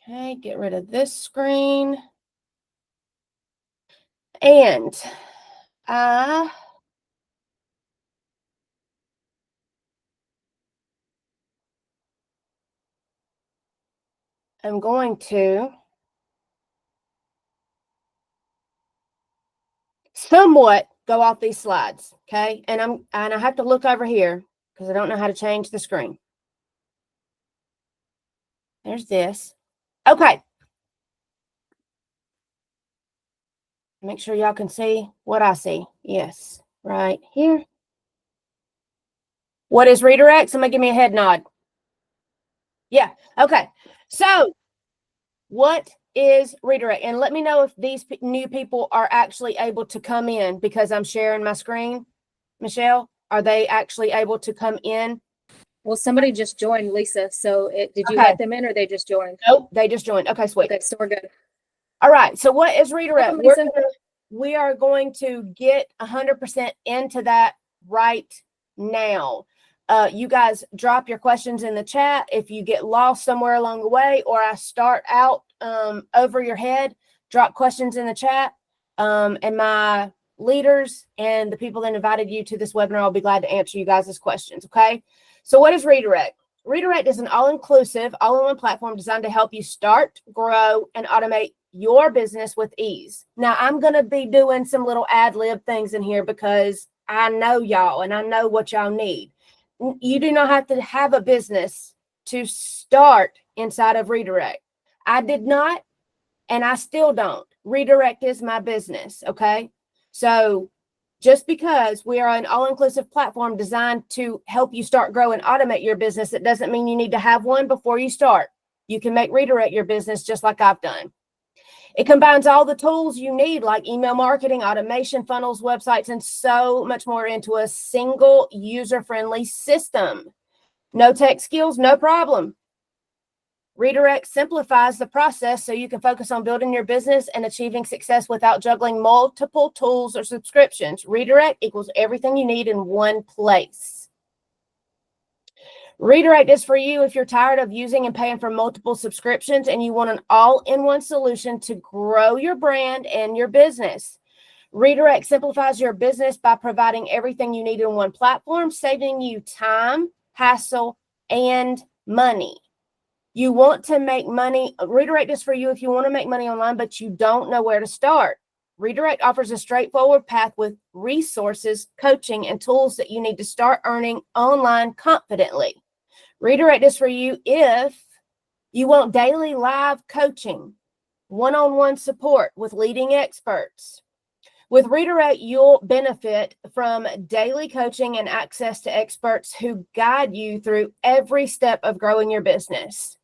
Okay, get rid of this screen. And I am going to somewhat go off these slides, okay? And I have to look over here because I don't know how to change the screen. There's this. Okay. Make sure y'all can see what I see. Yes, right here. What is redirect? Somebody give me a head nod. Yeah. Okay. So what is redirect? And let me know if these new people are actually able to come in because I'm sharing my screen. Michelle, are they actually able to come in? Well, somebody just joined, Lisa. So did you Okay. let them in or they just joined? Nope, they just joined. Okay, sweet. Okay, so we're good. All right. So what is redirect? Welcome, Lisa. We are going to get 100% into that right now. You guys drop your questions in the chat. If you get lost somewhere along the way or I start out over your head, drop questions in the chat. And my leaders and the people that invited you to this webinar, I'll be glad to answer you guys' questions, okay? So what is redirect? Redirect is an all-inclusive, all-in-one platform designed to help you start, grow, and automate your business with ease. Now, I'm going to be doing some little ad-lib things in here because I know y'all and I know what y'all need. You do not have to have a business to start inside of Redirect. I did not, and I still don't. Redirect is my business, okay? So just because we are an all-inclusive platform designed to help you start, grow, and automate your business, it doesn't mean you need to have one before you start. You can make Redirect your business just like I've done. It combines all the tools you need like email marketing, automation, funnels, websites, and so much more into a single user-friendly system. No tech skills, no problem. Redirect simplifies the process so you can focus on building your business and achieving success without juggling multiple tools or subscriptions. Redirect equals everything you need in one place. Redirect is for you if you're tired of using and paying for multiple subscriptions and you want an all-in-one solution to grow your brand and your business. Redirect simplifies your business by providing everything you need in one platform, saving you time, hassle, and money. You want to make money. Redirect is for you if you want to make money online, but you don't know where to start. Redirect offers a straightforward path with resources, coaching, and tools that you need to start earning online confidently. Redirect is for you if you want daily live coaching, one-on-one support with leading experts. With Redirect, you'll benefit from daily coaching and access to experts who guide you through every step of growing your business.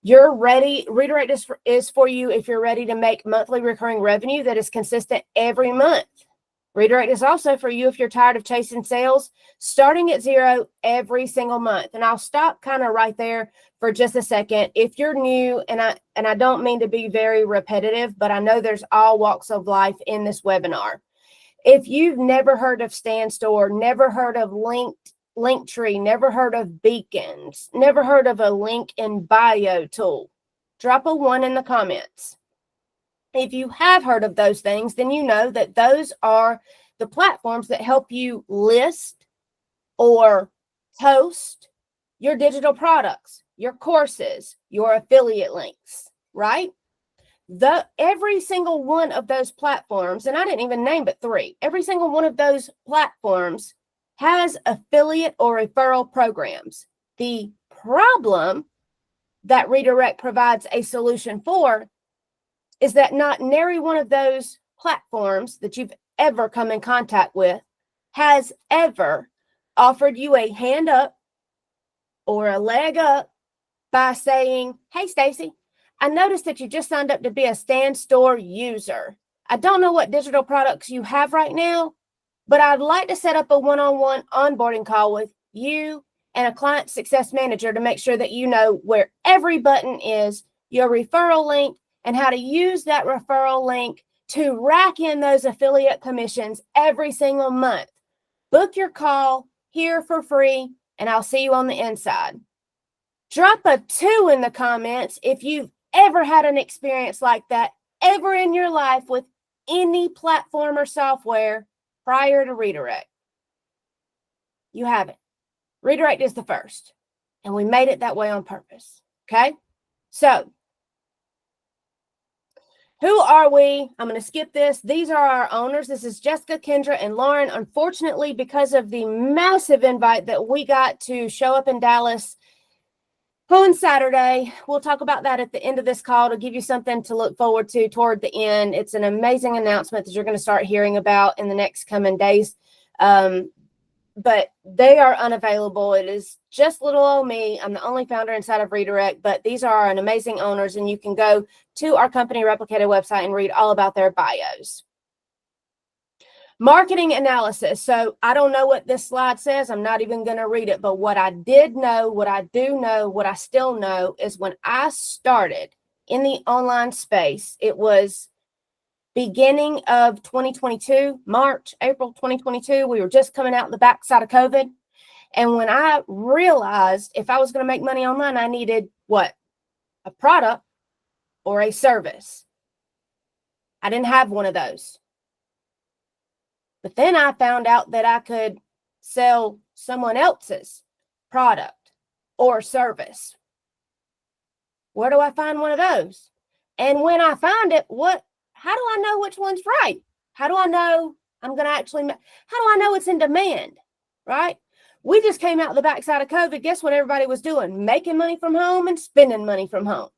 You're ready. Redirect is for you if you're ready to make monthly recurring revenue that is consistent every month. Redirect is also for you if you're tired of chasing sales, starting at zero every single month. And I'll stop kind of right there for just a second. If you're new, and I don't mean to be very repetitive, but I know there's all walks of life in this webinar. If you've never heard of StanStore, never heard of Linktree, never heard of Beacons, never heard of a link in bio tool, drop a 1 in the comments. If you have heard of those things, then you know that those are the platforms that help you list or host your digital products, your courses, your affiliate links, right? Every single one of those platforms, and I didn't even name but 3, every single one of those platforms has affiliate or referral programs. The problem that Redirect provides a solution for is that not nary one of those platforms that you've ever come in contact with has ever offered you a hand up or a leg up by saying, hey, Stacy, I noticed that you just signed up to be a StanStore user. I don't know what digital products you have right now, but I'd like to set up a one-on-one onboarding call with you and a client success manager to make sure that you know where every button is, your referral link, and how to use that referral link to rack in those affiliate commissions every single month. Book your call here for free, and I'll see you on the inside. Drop a 2 in the comments if you've ever had an experience like that ever in your life with any platform or software prior to Redirect? You haven't. Redirect is the first, and we made it that way on purpose. Okay? So, who are we? I'm going to skip this. These are our owners. This is Jessica, Kendra, and Lauren. Unfortunately, because of the massive invite that we got to show up in Dallas on Saturday, we'll talk about that at the end of this call to give you something to look forward to toward the end. It's an amazing announcement that you're going to start hearing about in the next coming days. But they are unavailable. It is just little old me. I'm the only founder inside of Redirect, but these are an amazing owners, and you can go to our company replicated website and read all about their bios. Marketing analysis. So I don't know what this slide says. I'm not even going to read it, but what I did know, what I do know, what I still know is when I started in the online space, it was beginning of 2022, March, April 2022. We were just coming out the backside of COVID. And when I realized if I was going to make money online, I needed what? A product or a service. I didn't have one of those. But then I found out that I could sell someone else's product or service. Where do I find one of those? And when I find it, how do I know which one's right? How do I know I'm going to how do I know it's in demand, right? We just came out the backside of COVID. Guess what everybody was doing? Making money from home and spending money from home.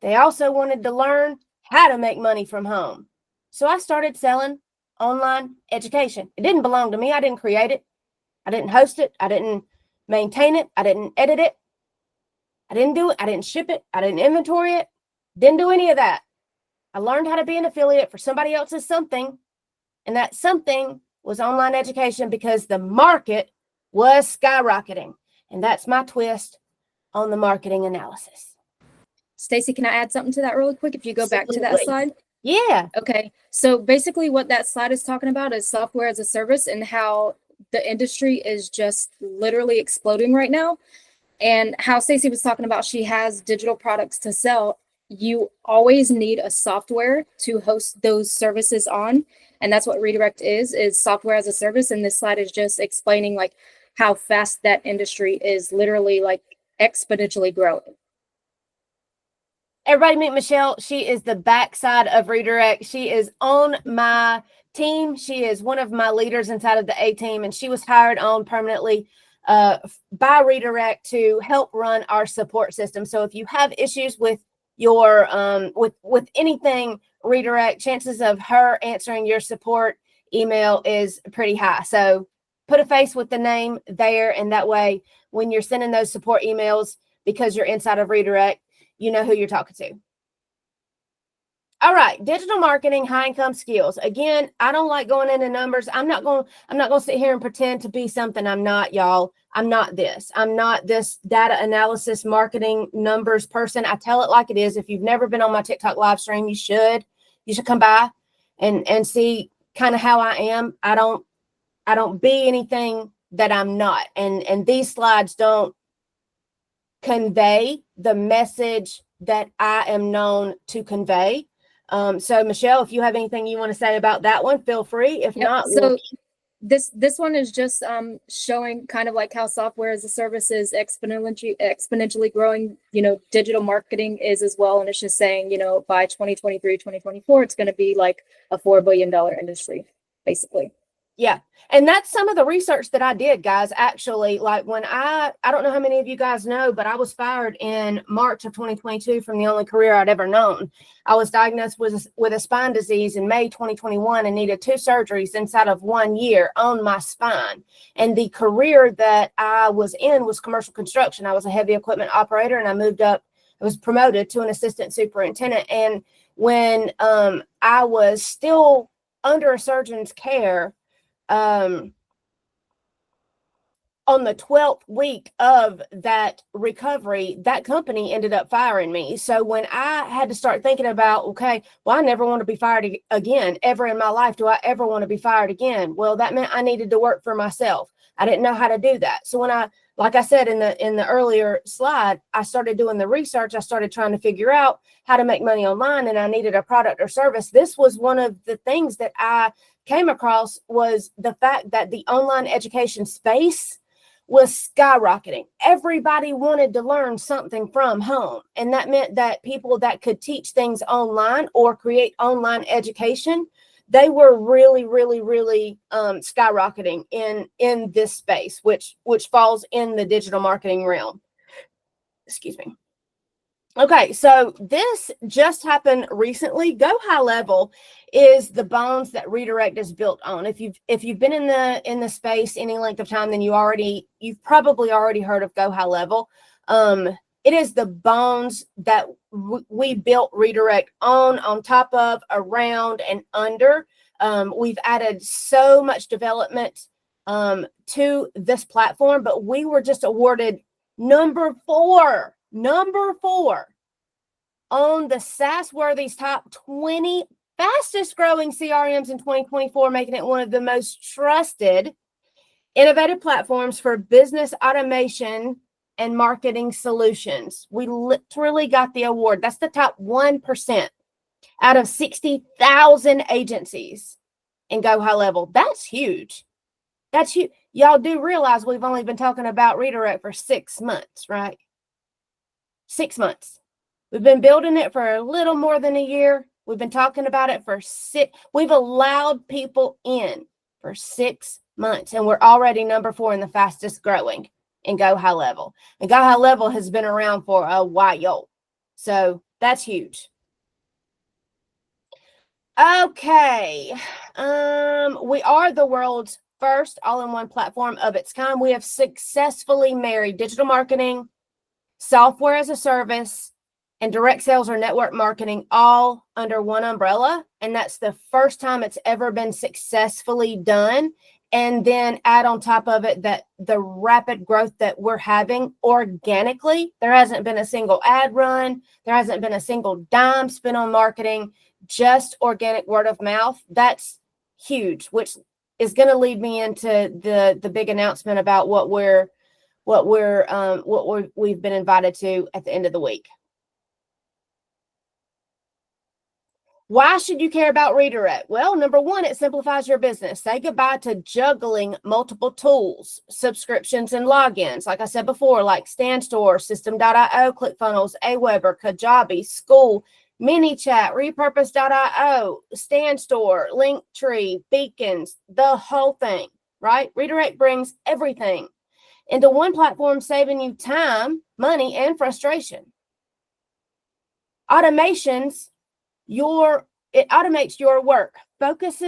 They also wanted to learn how to make money from home. So I started selling online education. It didn't belong to me. I didn't create it. I didn't host it. I didn't maintain it. I didn't edit it. I didn't do it. I didn't ship it. I didn't inventory it. Didn't do any of that. I learned how to be an affiliate for somebody else's something. And that something was online education because the market was skyrocketing. And that's my twist on the marketing analysis. Stacy, can I add something to that really quick? If you go back to that Absolutely. slide. Yeah. Okay. So basically what that slide is talking about is software as a service and how the industry is just literally exploding right now. And how Stacy was talking about, she has digital products to sell. You always need a software to host those services on. And that's what Redirect is software as a service. And this slide is just explaining like how fast that industry is literally like exponentially growing. Everybody meet Michelle. She is the backside of Redirect. She is on my team. She is one of my leaders inside of the A team, and she was hired on permanently by Redirect to help run our support system. So if you have issues with your with anything Redirect, chances of her answering your support email is pretty high. So put a face with the name there, and that way when you're sending those support emails, because you're inside of Redirect, you know who you're talking to. All right, digital marketing, high income skills. Again, I don't like going into numbers. I'm not going to sit here and pretend to be something I'm not, y'all. I'm not this. I'm not this data analysis, marketing, numbers person. I tell it like it is. If you've never been on my TikTok live stream, you should come by and see kind of how I am. I don't be anything that I'm not. And these slides don't convey the message that I am known to convey. So Michelle, if you have anything you want to say about that one, feel free. If not, so this one is just showing kind of like how software as a service is exponentially growing, digital marketing is as well. And it's just saying, by 2023, 2024, it's going to be like a $4 billion industry, basically. Yeah. And that's some of the research that I did, guys. Actually, like when I don't know how many of you guys know, but I was fired in March of 2022 from the only career I'd ever known. I was diagnosed with a spine disease in May 2021 and needed 2 surgeries inside of 1 year on my spine. And the career that I was in was commercial construction. I was a heavy equipment operator, and I was promoted to an assistant superintendent. And when I was still under a surgeon's care, on the 12th week of that recovery, that company ended up firing me. So when I had to start thinking about, okay, well, I never want to be fired again, ever in my life. Do I ever want to be fired again? Well, that meant I needed to work for myself. I didn't know how to do that. So when I like I said in the earlier slide, I started doing the research. I started trying to figure out how to make money online, and I needed a product or service. This was one of the things that I came across, was the fact that the online education space was skyrocketing. Everybody wanted to learn something from home. And that meant that people that could teach things online or create online education, they were really, really, really skyrocketing in this space, which falls in the digital marketing realm. Excuse me. Okay, so this just happened recently. Go High Level is the bones that Redirect is built on. If you've been in the space any length of time, then you've probably already heard of Go High Level. It is the bones that we built Redirect on top of, around, and under. We've added so much development to this platform, but we were just awarded number four on the SaaSworthy's top 20 fastest growing CRMs in 2024, making it one of the most trusted, innovative platforms for business automation and marketing solutions. We literally got the award. That's the top 1% out of 60,000 agencies in Go High Level. That's huge. That's huge. Y'all do realize we've only been talking about Redirect for 6 months, right? 6 months. We've been building it for a little more than a year. We've been talking about it for we've allowed people in for 6 months, and we're already number 4 in the fastest growing in Go High Level. And Go High Level has been around for a while. So that's huge. Okay. We are the world's first all-in-one platform of its kind. We have successfully married digital marketing, software as a service, and direct sales or network marketing all under one umbrella. And that's the first time it's ever been successfully done. And then add on top of it that the rapid growth that we're having organically. There hasn't been a single ad run. There hasn't been a single dime spent on marketing, just organic word of mouth. That's huge, which is going to lead me into the big announcement about what we've been invited to at the end of the week. Why should you care about Redirect? Well, number one, it simplifies your business. Say goodbye to juggling multiple tools, subscriptions, and logins. Like I said before, like StanStore, System.io, ClickFunnels, Aweber, Kajabi, School, ManyChat, Repurpose.io, StanStore, Linktree, Beacons, the whole thing, right? Redirect brings everything into one platform, saving you time, money, and frustration. It automates your work, focus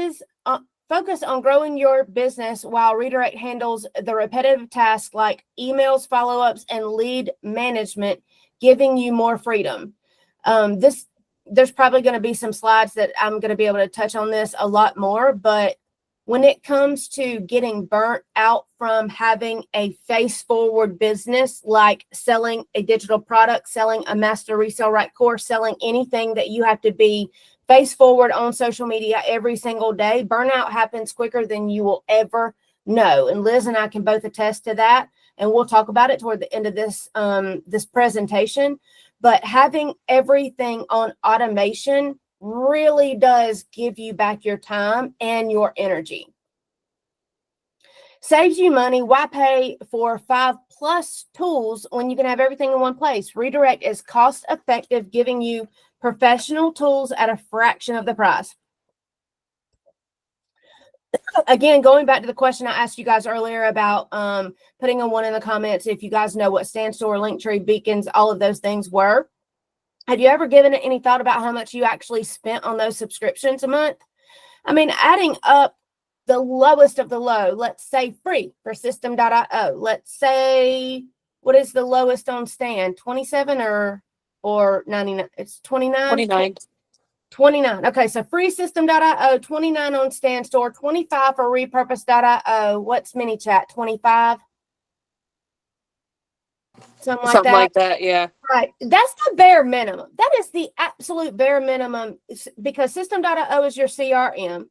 on growing your business, while Redirect handles the repetitive tasks like emails, follow-ups, and lead management, giving you more freedom. There's probably going to be some slides that I'm going to be able to touch on this a lot more, but when it comes to getting burnt out from having a face-forward business, like selling a digital product, selling a master resale right course, selling anything that you have to be face-forward on social media every single day, burnout happens quicker than you will ever know. And Liz and I can both attest to that. And we'll talk about it toward the end of this presentation. But having everything on automation really does give you back your time and your energy. Saves you money. Why pay for 5+ tools when you can have everything in one place? Redirect is cost effective, giving you professional tools at a fraction of the price. Again, going back to the question I asked you guys earlier about putting a 1 in the comments if you guys know what StanStore, Linktree, Beacons, all of those things were. Have you ever given it any thought about how much you actually spent on those subscriptions a month? I mean, adding up the lowest of the low, let's say free for System.io. Let's say, what is the lowest on Stan? 27 or 99? It's 29? 29. 29. Okay, so free System.io, 29 on StanStore, 25 for Repurpose.io. What's ManyChat? 25? Something like that, yeah. Right. That's the bare minimum. That is the absolute bare minimum, because System.io is your CRM.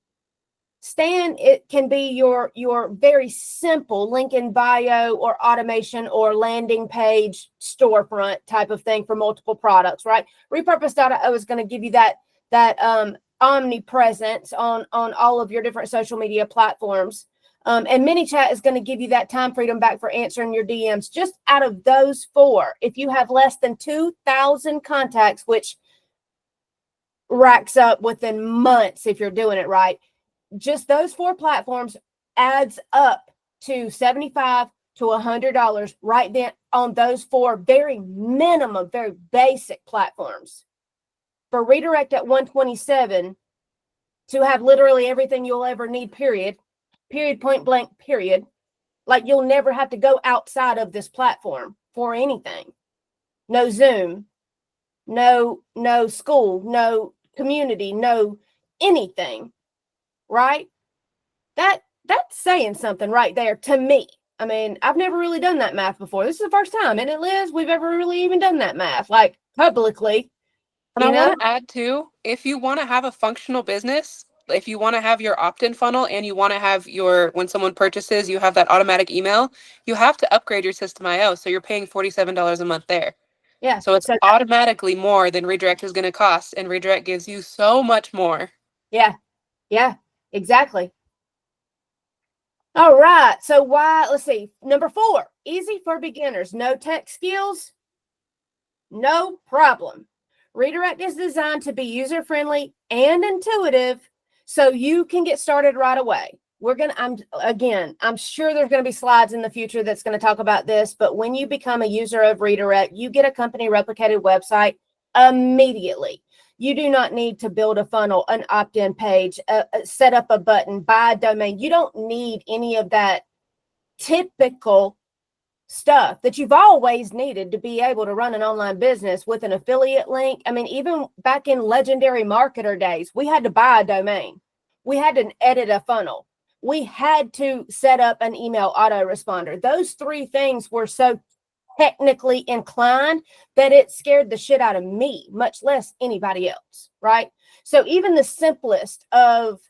Stan, it can be your very simple link in bio or automation or landing page storefront type of thing for multiple products, right? Repurpose.io is going to give you that omnipresence on all of your different social media platforms. And ManyChat is going to give you that time freedom back for answering your DMs. Just out of those four, if you have less than 2,000 contacts, which racks up within months if you're doing it right, just those four platforms adds up to $75 to $100 right then on those four very minimum, very basic platforms. For redirect at 127 to have literally everything you'll ever need, period, point blank, period. Like you'll never have to go outside of this platform for anything. No Zoom, no school, no community, no anything. Right? That's saying something right there to me. I mean, I've never really done that math before. This is the first time, isn't it, Liz? We've ever really even done that math, like publicly. And I want to add too, if you want to have a functional business, if you want to have your opt-in funnel and you want to have when someone purchases, you have that automatic email, you have to upgrade your System IO. So you're paying $47 a month there. Yeah. So it's automatically more than redirect is going to cost. And redirect gives you so much more. Yeah. Yeah. Exactly. All right. So let's see. Number 4, easy for beginners. No tech skills? No problem. Redirect is designed to be user-friendly and intuitive so you can get started right away. I'm sure there's going to be slides in the future that's going to talk about this, but when you become a user of redirect, you get a company replicated website immediately. You do not need to build a funnel, an opt-in page, set up a button, buy a domain. You don't need any of that typical stuff that you've always needed to be able to run an online business with an affiliate link. I mean, even back in legendary marketer days, we had to buy a domain. We had to edit a funnel. We had to set up an email autoresponder. Those 3 things were so technically inclined that it scared the shit out of me, much less anybody else, right? So even the simplest of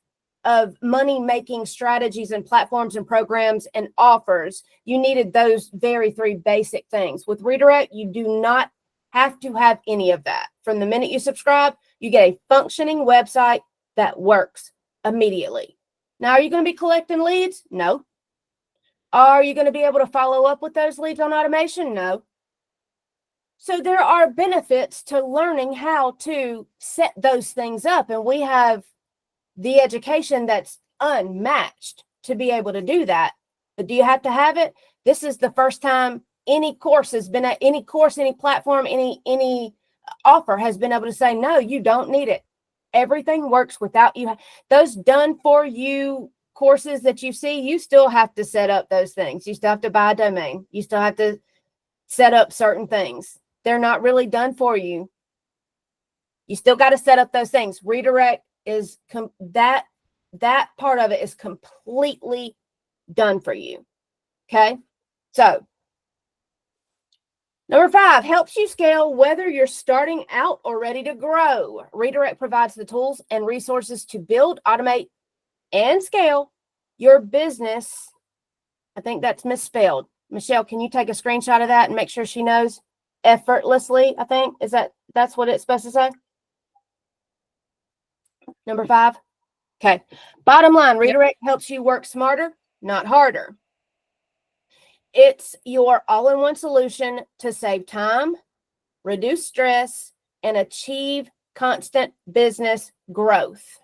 money-making strategies and platforms and programs and offers, you needed those very 3 basic things. With redirect, you do not have to have any of that. From the minute you subscribe, you get a functioning website that works immediately. Now, are you going to be collecting leads? No. Are you going to be able to follow up with those leads on automation? No. So there are benefits to learning how to set those things up. And we have the education that's unmatched to be able to do that. But do you have to have it? This is the first time any course has been at any course, any platform, any offer has been able to say, no, you don't need it. Everything works without you. Those done for you courses that you see, you still have to set up those things. You still have to buy a domain. You still have to set up certain things. They're not really done for you. You still got to set up those things. Redirect is that part of it is completely done for you. Okay. So number 5, helps you scale whether you're starting out or ready to grow. Redirect provides the tools and resources to build, automate, and scale your business. I think that's misspelled. Michelle, can you take a screenshot of that and make sure she knows? Effortlessly, I think. That's what it's supposed to say? Number 5. Okay. Bottom line, redirect helps you work smarter, not harder. It's your all-in-one solution to save time, reduce stress, and achieve constant business growth.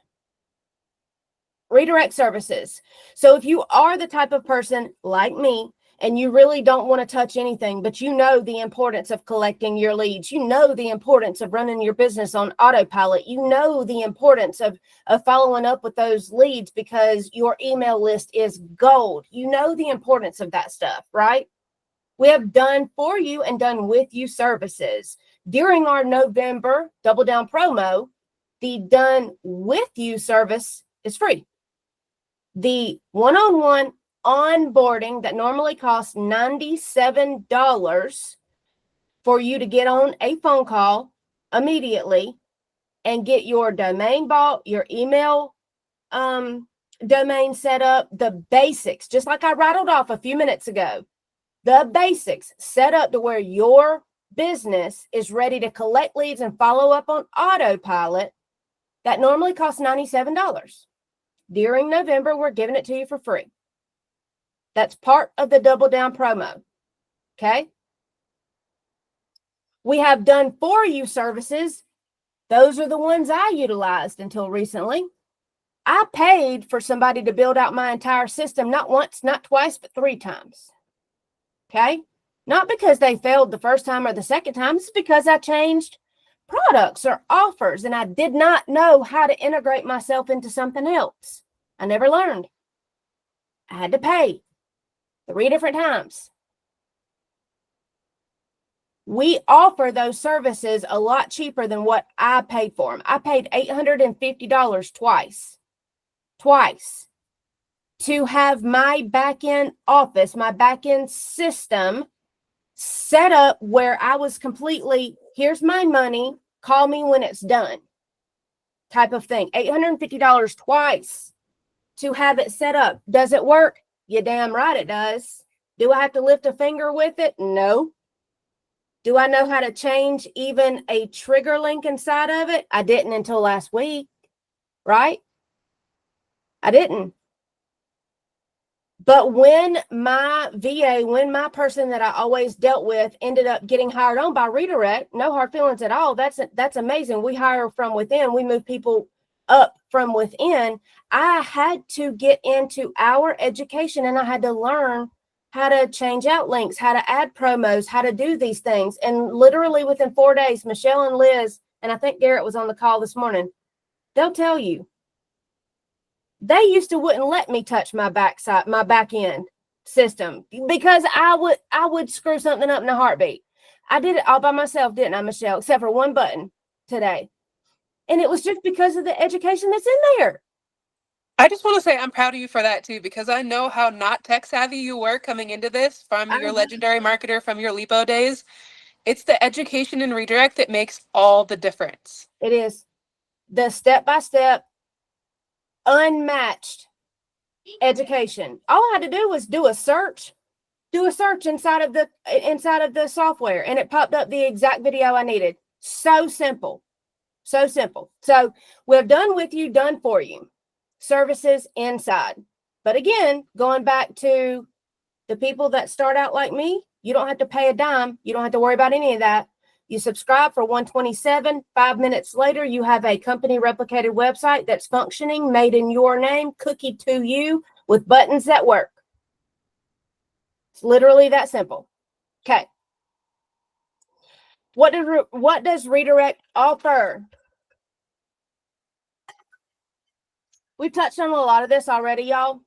Redirect services. So if you are the type of person like me and you really don't want to touch anything, but you know the importance of collecting your leads, you know the importance of running your business on autopilot, you know the importance of following up with those leads because your email list is gold. You know the importance of that stuff, right? We have done for you and done with you services. During our November Double Down promo, the done with you service is free. The one-on-one onboarding that normally costs $97 for you to get on a phone call immediately and get your domain bought, your email domain set up, the basics, just like I rattled off a few minutes ago, the basics set up to where your business is ready to collect leads and follow up on autopilot, that normally costs $97. During November, we're giving it to you for free. That's part of the Double Down promo. Okay. We have done for you services. Those are the ones I utilized until recently. I paid for somebody to build out my entire system, not once, not twice, but 3 times. Okay. Not because they failed the first time or the second time. It's because I changed products or offers and I did not know how to integrate myself into something else. I never learned. I had to pay 3 different times. We offer those services a lot cheaper than what I paid for them. I paid $850 twice to have my back-end office, my back-end system set up where I was completely, here's my money, call me when it's done type of thing. $850 twice to have it set up. Does it work? You damn right it does. Do I have to lift a finger with it? No. Do I know how to change even a trigger link inside of it? I didn't until last week, right? I didn't. But when my VA, when my person that I always dealt with ended up getting hired on by Redirect, no hard feelings at all. That's amazing. We hire from within. We move people up from within. I had to get into our education and I had to learn how to change out links, how to add promos, how to do these things. And literally within 4 days, Michelle and Liz, and I think Garrett was on the call this morning, they'll tell you. They used to wouldn't let me touch my backside, my back end system because I would screw something up in a heartbeat. I did it all by myself, didn't I, Michelle? Except for one button today. And it was just because of the education that's in there. I just want to say I'm proud of you for that too, because I know how not tech savvy you were coming into this from your legendary marketer from your Lipo days. It's the education and redirect that makes all the difference. It is the step-by-step, unmatched education. All I had to do was do a search inside of the software, and it popped up the exact video I needed. So simple. So simple. So we're done with you, done for you. Services inside. But again, going back to the people that start out like me, you don't have to pay a dime. You don't have to worry about any of that. You subscribe for $127. 5 minutes later, you have a company replicated website that's functioning, made in your name, cookie to you with buttons that work. It's literally that simple. Okay. What does Redirect offer? We've touched on a lot of this already, y'all.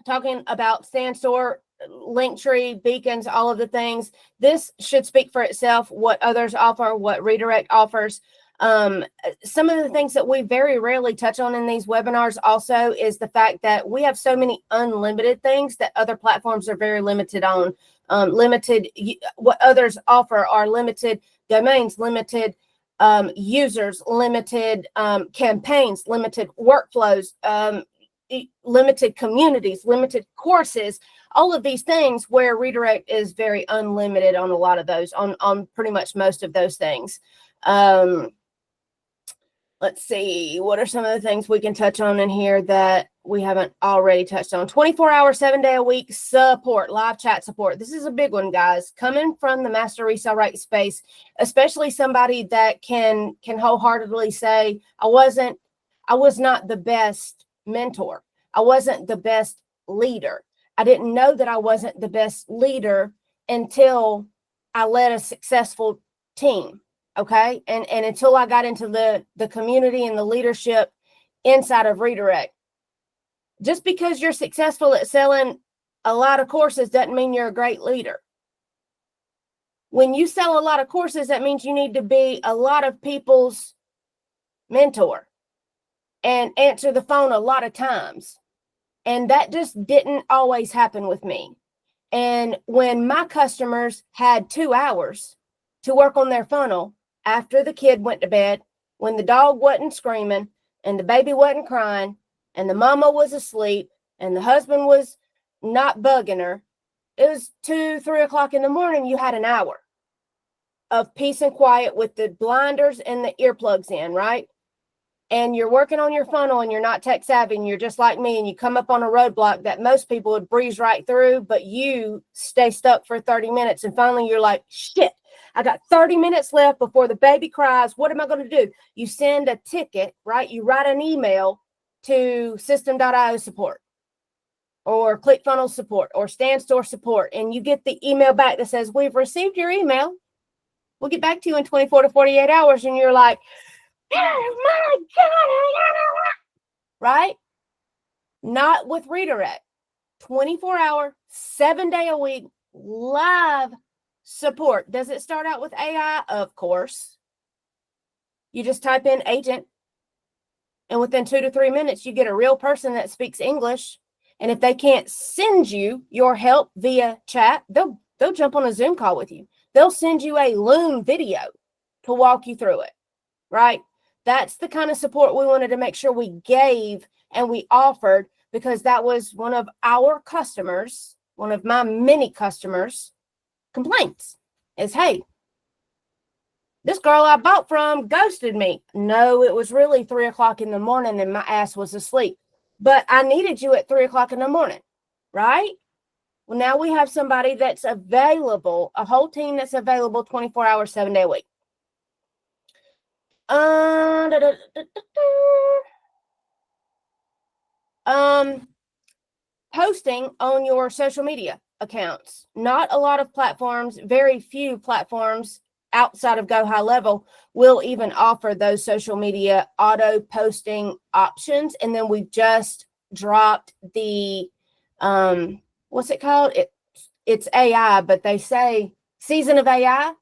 Talking about StanStore, Linktree, beacons, all of the things. This should speak for itself, what others offer, what Redirect offers. Some of the things that we very rarely touch on in these webinars also is the fact that we have so many unlimited things that other platforms are very limited on. What others offer are limited domains, limited users, limited campaigns, limited workflows, limited communities, limited courses, all of these things where Redirect is very unlimited on a lot of those, on pretty much most of those things. Let's see, what are some of the things we can touch on in here that we haven't already touched on? 24-hour, 7-day-a-week support, live chat support. This is a big one, guys. Coming from the master resale right space, especially somebody that can wholeheartedly say, I was not the best mentor. I wasn't the best leader. I didn't know that I wasn't the best leader until I led a successful team. Okay. And until I got into the community and the leadership inside of Redirect. Just because you're successful at selling a lot of courses doesn't mean you're a great leader. When you sell a lot of courses, that means you need to be a lot of people's mentor and answer the phone a lot of times. And that just didn't always happen with me. And when my customers had 2 hours to work on their funnel after the kid went to bed, when the dog wasn't screaming and the baby wasn't crying, and the mama was asleep and the husband was not bugging her, it was 2, 3 o'clock in the morning, you had an hour of peace and quiet with the blinders and the earplugs in, right? And you're working on your funnel and you're not tech savvy and you're just like me and you come up on a roadblock that most people would breeze right through, but you stay stuck for 30 minutes. And finally you're like, shit, I got 30 minutes left before the baby cries. What am I going to do? You send a ticket, right? You write an email to System.io support or ClickFunnels support or StanStore support. And you get the email back that says, we've received your email. We'll get back to you in 24 to 48 hours. And you're like, oh my God, right? Not with Redirect. 24-hour, 7-day-a-week live support. Does it start out with AI? Of course. You just type in agent, and within 2 to 3 minutes, you get a real person that speaks English. And if they can't send you your help via chat, they'll jump on a Zoom call with you. They'll send you a Loom video to walk you through it, right? That's the kind of support we wanted to make sure we gave and we offered, because that was one of our customers, one of my many customers' complaints is, hey, this girl I bought from ghosted me. No, it was really 3 o'clock in the morning and my ass was asleep. But I needed you at 3 o'clock in the morning, right? Well, now we have somebody that's available, a whole team that's available 24 hours, 7 day a week. Posting on your social media accounts. Not a lot of platforms, very few platforms outside of Go High Level will even offer those social media auto posting options. And then we've just dropped the what's it called? It's AI, but they say Season of AI.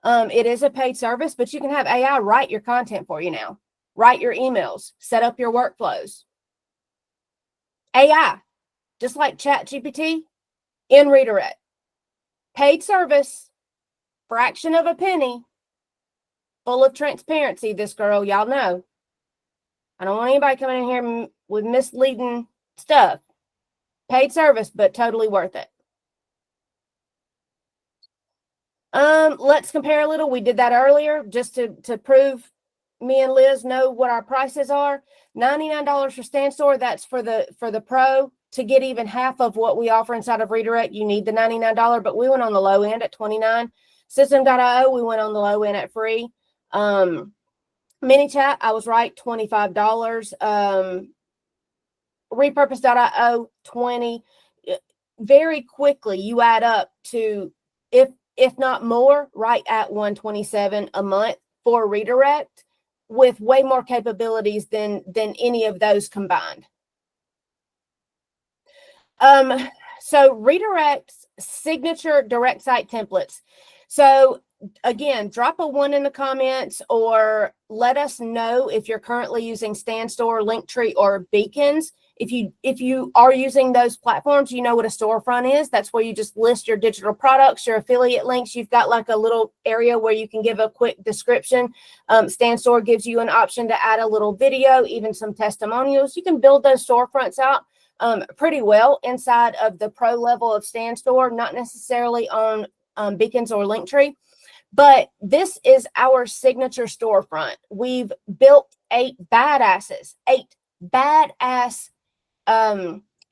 It is a paid service, but you can have AI write your content for you now. Write your emails, set up your workflows. AI, just like ChatGPT in Redirect. Paid service, fraction of a penny, full of transparency, this girl, y'all know. I don't want anybody coming in here with misleading stuff. Paid service, but totally worth it. Let's compare a little. We did that earlier just to prove me and Liz know what our prices are. $99 for StanStore. That's for the pro. To get even half of what we offer inside of Redirect, you need the $99, but we went on the low end at $29. System.io, we went on the low end at free. ManyChat, I was right, $25. Repurpose.io, $20. Very quickly, you add up to, if not more, right at $127 a month for Redirect, with way more capabilities than any of those combined. So Redirect's signature direct site templates. So again, drop a 1 in the comments or let us know if you're currently using StanStore, Linktree, or Beacons. If you are using those platforms, you know what a storefront is. That's where you just list your digital products, your affiliate links. You've got like a little area where you can give a quick description. StanStore gives you an option to add a little video, even some testimonials. You can build those storefronts out pretty well inside of the pro level of StanStore, not necessarily on Beacons or Linktree. But this is our signature storefront. We've built 8 badass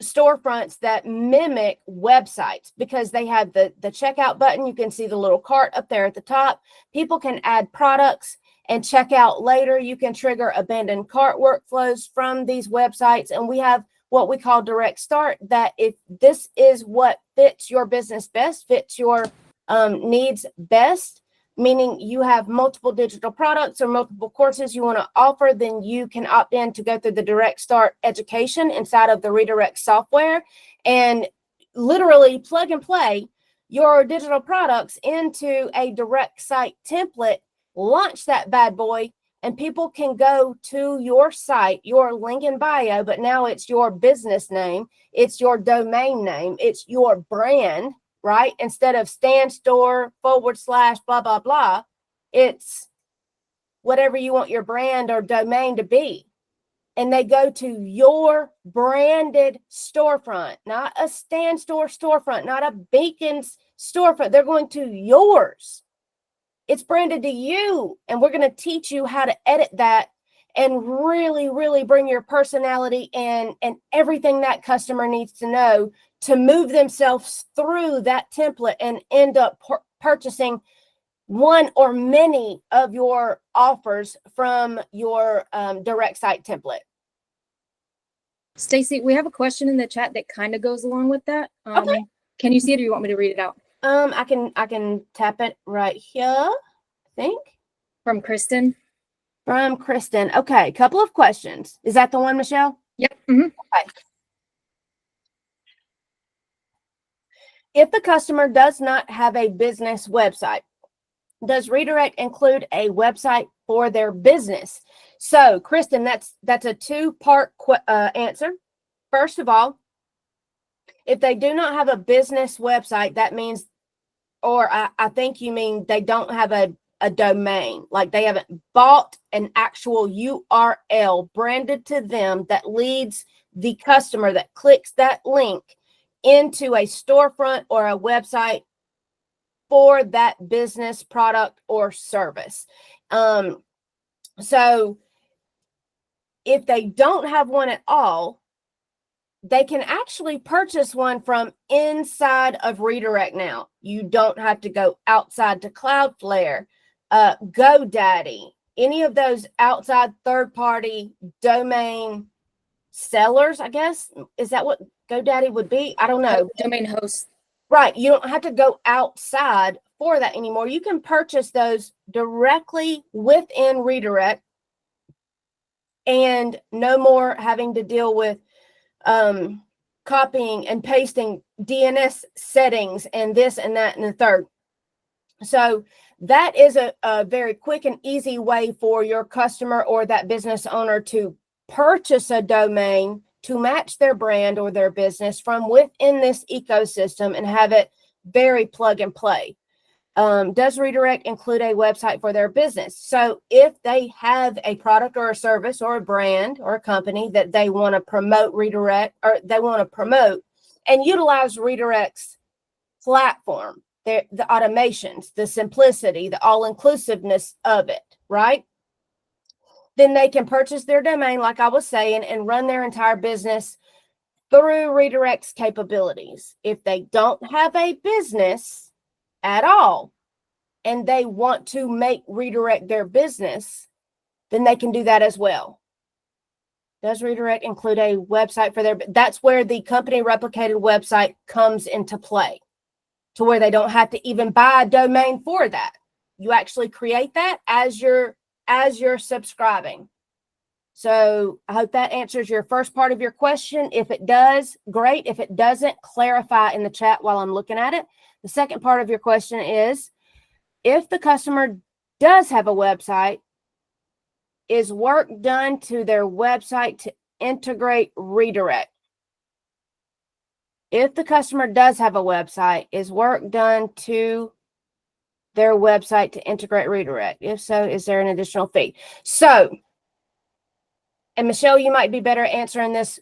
storefronts that mimic websites because they have the checkout button. You can see the little cart up there at the top. People can add products and check out later. You can trigger abandoned cart workflows from these websites. And we have what we call direct start, that if this is what fits your business best, fits your needs best, meaning you have multiple digital products or multiple courses you want to offer, then you can opt in to go through the direct start education inside of the Redirect software and literally plug and play your digital products into a direct site template, launch that bad boy, and people can go to your site, your link in bio, but now it's your business name, it's your domain name, it's your brand, right? Instead of StanStore / blah, blah, blah, it's whatever you want your brand or domain to be. and they go to your branded storefront, not a Stan Store storefront, not a Beacon's storefront. They're going to yours. It's branded to you, and we're going to teach you how to edit that and really, really bring your personality and everything that customer needs to know to move themselves through that template and end up purchasing one or many of your offers from your direct site template. Stacy, we have a question in the chat that kind of goes along with that. Okay. Can you see it, or you want me to read it out? I can tap it right here, I think. From Kristen. From Kristen. Okay, couple of questions. Is that the one, Michelle? Yep. Mm-hmm. Okay. If the customer does not have a business website, does redirect include a website for their business? So, Kristen, that's a two-part answer. First of all, if they do not have a business website, that means, or I think you mean they don't have a domain, like they haven't bought an actual URL branded to them that leads the customer that clicks that link into a storefront or a website for that business, product, or service. So if they don't have one at all, they can actually purchase one from inside of Redirect now. You don't have to go outside to Cloudflare, GoDaddy, any of those outside third-party domain sellers, I guess. Is that what GoDaddy would be? I don't know. Domain host. Right. You don't have to go outside for that anymore. You can purchase those directly within Redirect and no more having to deal with copying and pasting DNS settings and this and that and the third. So that is a very quick and easy way for your customer or that business owner to purchase a domain to match their brand or their business from within this ecosystem and have it very plug and play. Does Redirect include a website for their business? So if they have a product or a service or a brand or a company that they want to promote Redirect, or they want to promote and utilize Redirect's platform, the automations, the simplicity, the all-inclusiveness of it, right? Then they can purchase their domain, like I was saying, and run their entire business through Redirect's capabilities. If they don't have a business at all and they want to make Redirect their business, then they can do that as well. Does Redirect include a website for their? That's where the company replicated website comes into play, to where they don't have to even buy a domain for that. You actually create that as you're subscribing. So I hope that answers your first part of your question. If it does, great. If it doesn't, clarify in the chat while I'm looking at it. The second part of your question is, if the customer does have a website, is work done to their website to integrate Redirect? If the customer does have a website, is work done to their website to integrate Redirect? If so, is there an additional fee? So, and Michelle, you might be better answering this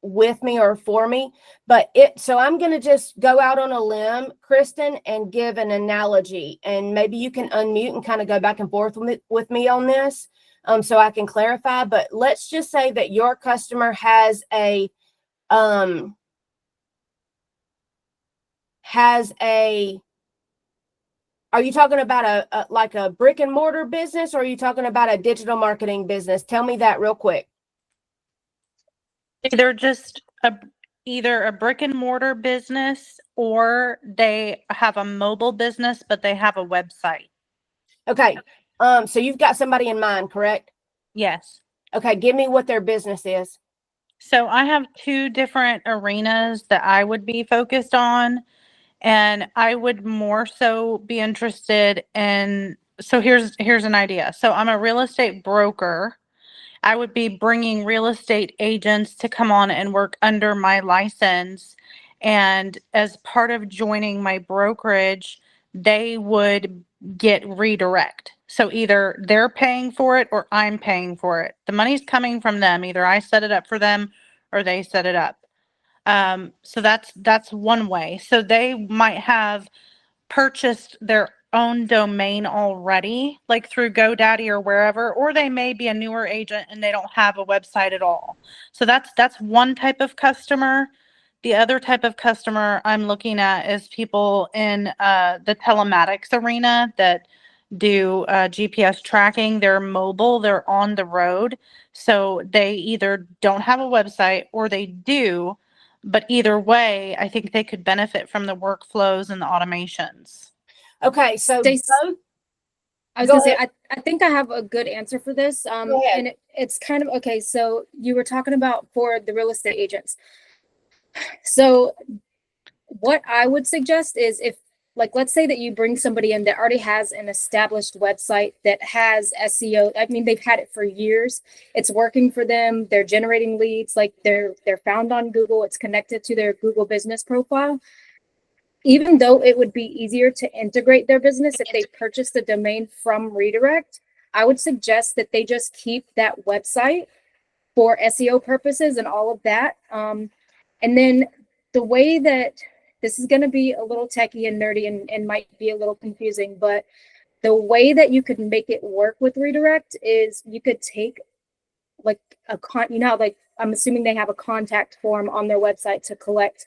with me or for me, but so I'm going to just go out on a limb, Kristen, and give an analogy, and maybe you can unmute and kind of go back and forth with me on this, so I can clarify. But let's just say that your customer has a are you talking about like a brick and mortar business, or are you talking about a digital marketing business? Tell me that real quick. They're just either a brick and mortar business, or they have a mobile business, but they have a website. Okay. So you've got somebody in mind, correct? Yes. Okay. Give me what their business is. So I have two different arenas that I would be focused on, and I would more so be interested in, so here's an idea. So I'm a real estate broker. I would be bringing real estate agents to come on and work under my license. And as part of joining my brokerage, they would get redirect. So either they're paying for it or I'm paying for it. The money's coming from them. Either I set it up for them or they set it up. So that's one way. So they might have purchased their own domain already, like through GoDaddy or wherever, or they may be a newer agent and they don't have a website at all. So that's one type of customer. The other type of customer I'm looking at is people in the telematics arena that do GPS tracking. They're mobile, they're on the road. So they either don't have a website or they do, but either way, I think they could benefit from the workflows and the automations. Okay, so Stace- both. I was Go gonna say, ahead. I think I have a good answer for this. Go ahead. And it's kind of, okay, so you were talking about for the real estate agents. So what I would suggest is if, like, let's say that you bring somebody in that already has an established website that has SEO. I mean, they've had it for years. It's working for them. They're generating leads. Like they're found on Google. It's connected to their Google business profile. Even though it would be easier to integrate their business if they purchased the domain from Redirect, I would suggest that they just keep that website for SEO purposes and all of that. And then the way that this is going to be a little techie and nerdy and might be a little confusing, but the way that you could make it work with Redirect is you could take like like I'm assuming they have a contact form on their website to collect,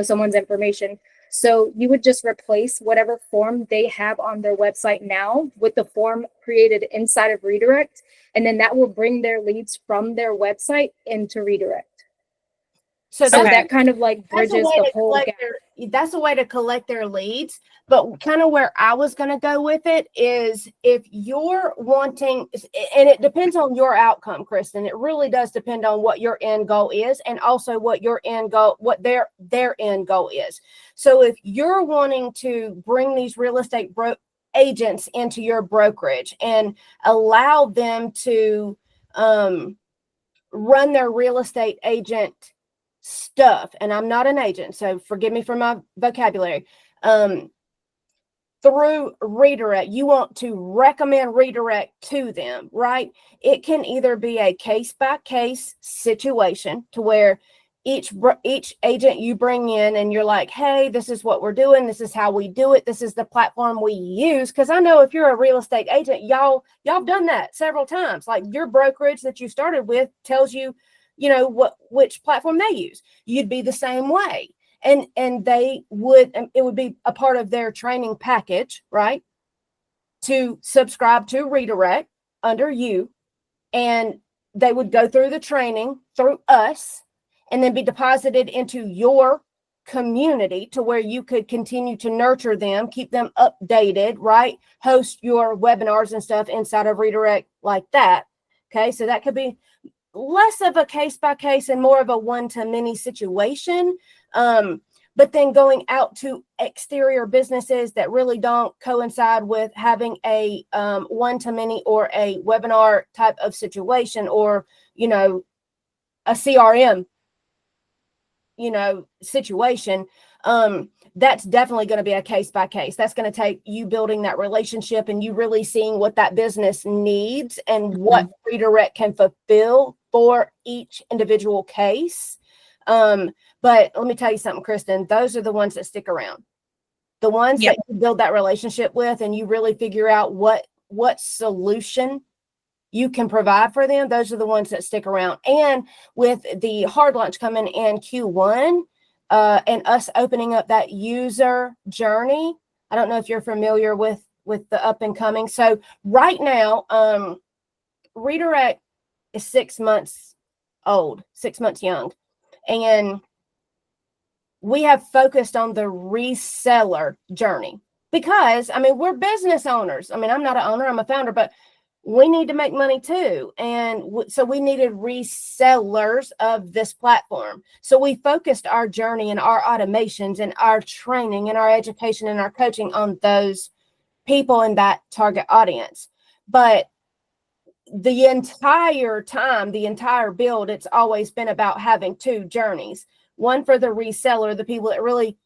someone's information. So you would just replace whatever form they have on their website now with the form created inside of Redirect. And then that will bring their leads from their website into Redirect. So So that's, that kind of like that's a bridges way the to whole collect gap. that's a way to collect their leads. But kind of where I was going to go with it is if you're wanting, and it depends on your outcome, Kristen. It really does depend on what your end goal is, and also what your end goal, what their end goal is. So if you're wanting to bring these real estate agents into your brokerage and allow them to run their real estate agent stuff, and I'm not an agent, so forgive me for my vocabulary, through Redirect, you want to recommend Redirect to them, right? It can either be a case-by-case situation to where each agent you bring in and you're like, hey, this is what we're doing, this is how we do it, this is the platform we use. Because I know if you're a real estate agent, y'all done that several times. Like your brokerage that you started with tells you, which platform they use. You'd be the same way. And they would, it would be a part of their training package, right? To subscribe to Redirect under you. And they would go through the training through us and then be deposited into your community to where you could continue to nurture them, keep them updated, right? Host your webinars and stuff inside of Redirect like that. Okay. So that could be less of a case by case and more of a one-to-many situation. But then going out to exterior businesses that really don't coincide with having a one-to-many or a webinar type of situation, or, a CRM, situation, that's definitely going to be a case by case. That's going to take you building that relationship and you really seeing what that business needs and what Redirect can fulfill for each individual case. But let me tell you something, Kristen, those are the ones that stick around. The ones that you build that relationship with and you really figure out what solution you can provide for them. Those are the ones that stick around. And with the hard launch coming in Q1, and us opening up that user journey, I don't know if you're familiar with the up and coming. So right now, Redirect is 6 months old, 6 months young. And we have focused on the reseller journey because, we're business owners. I'm not an owner, I'm a founder, but we need to make money too. And so we needed resellers of this platform. So we focused our journey and our automations and our training and our education and our coaching on those people in that target audience. But the entire time, the entire build, it's always been about having two journeys. One for the reseller, the people that really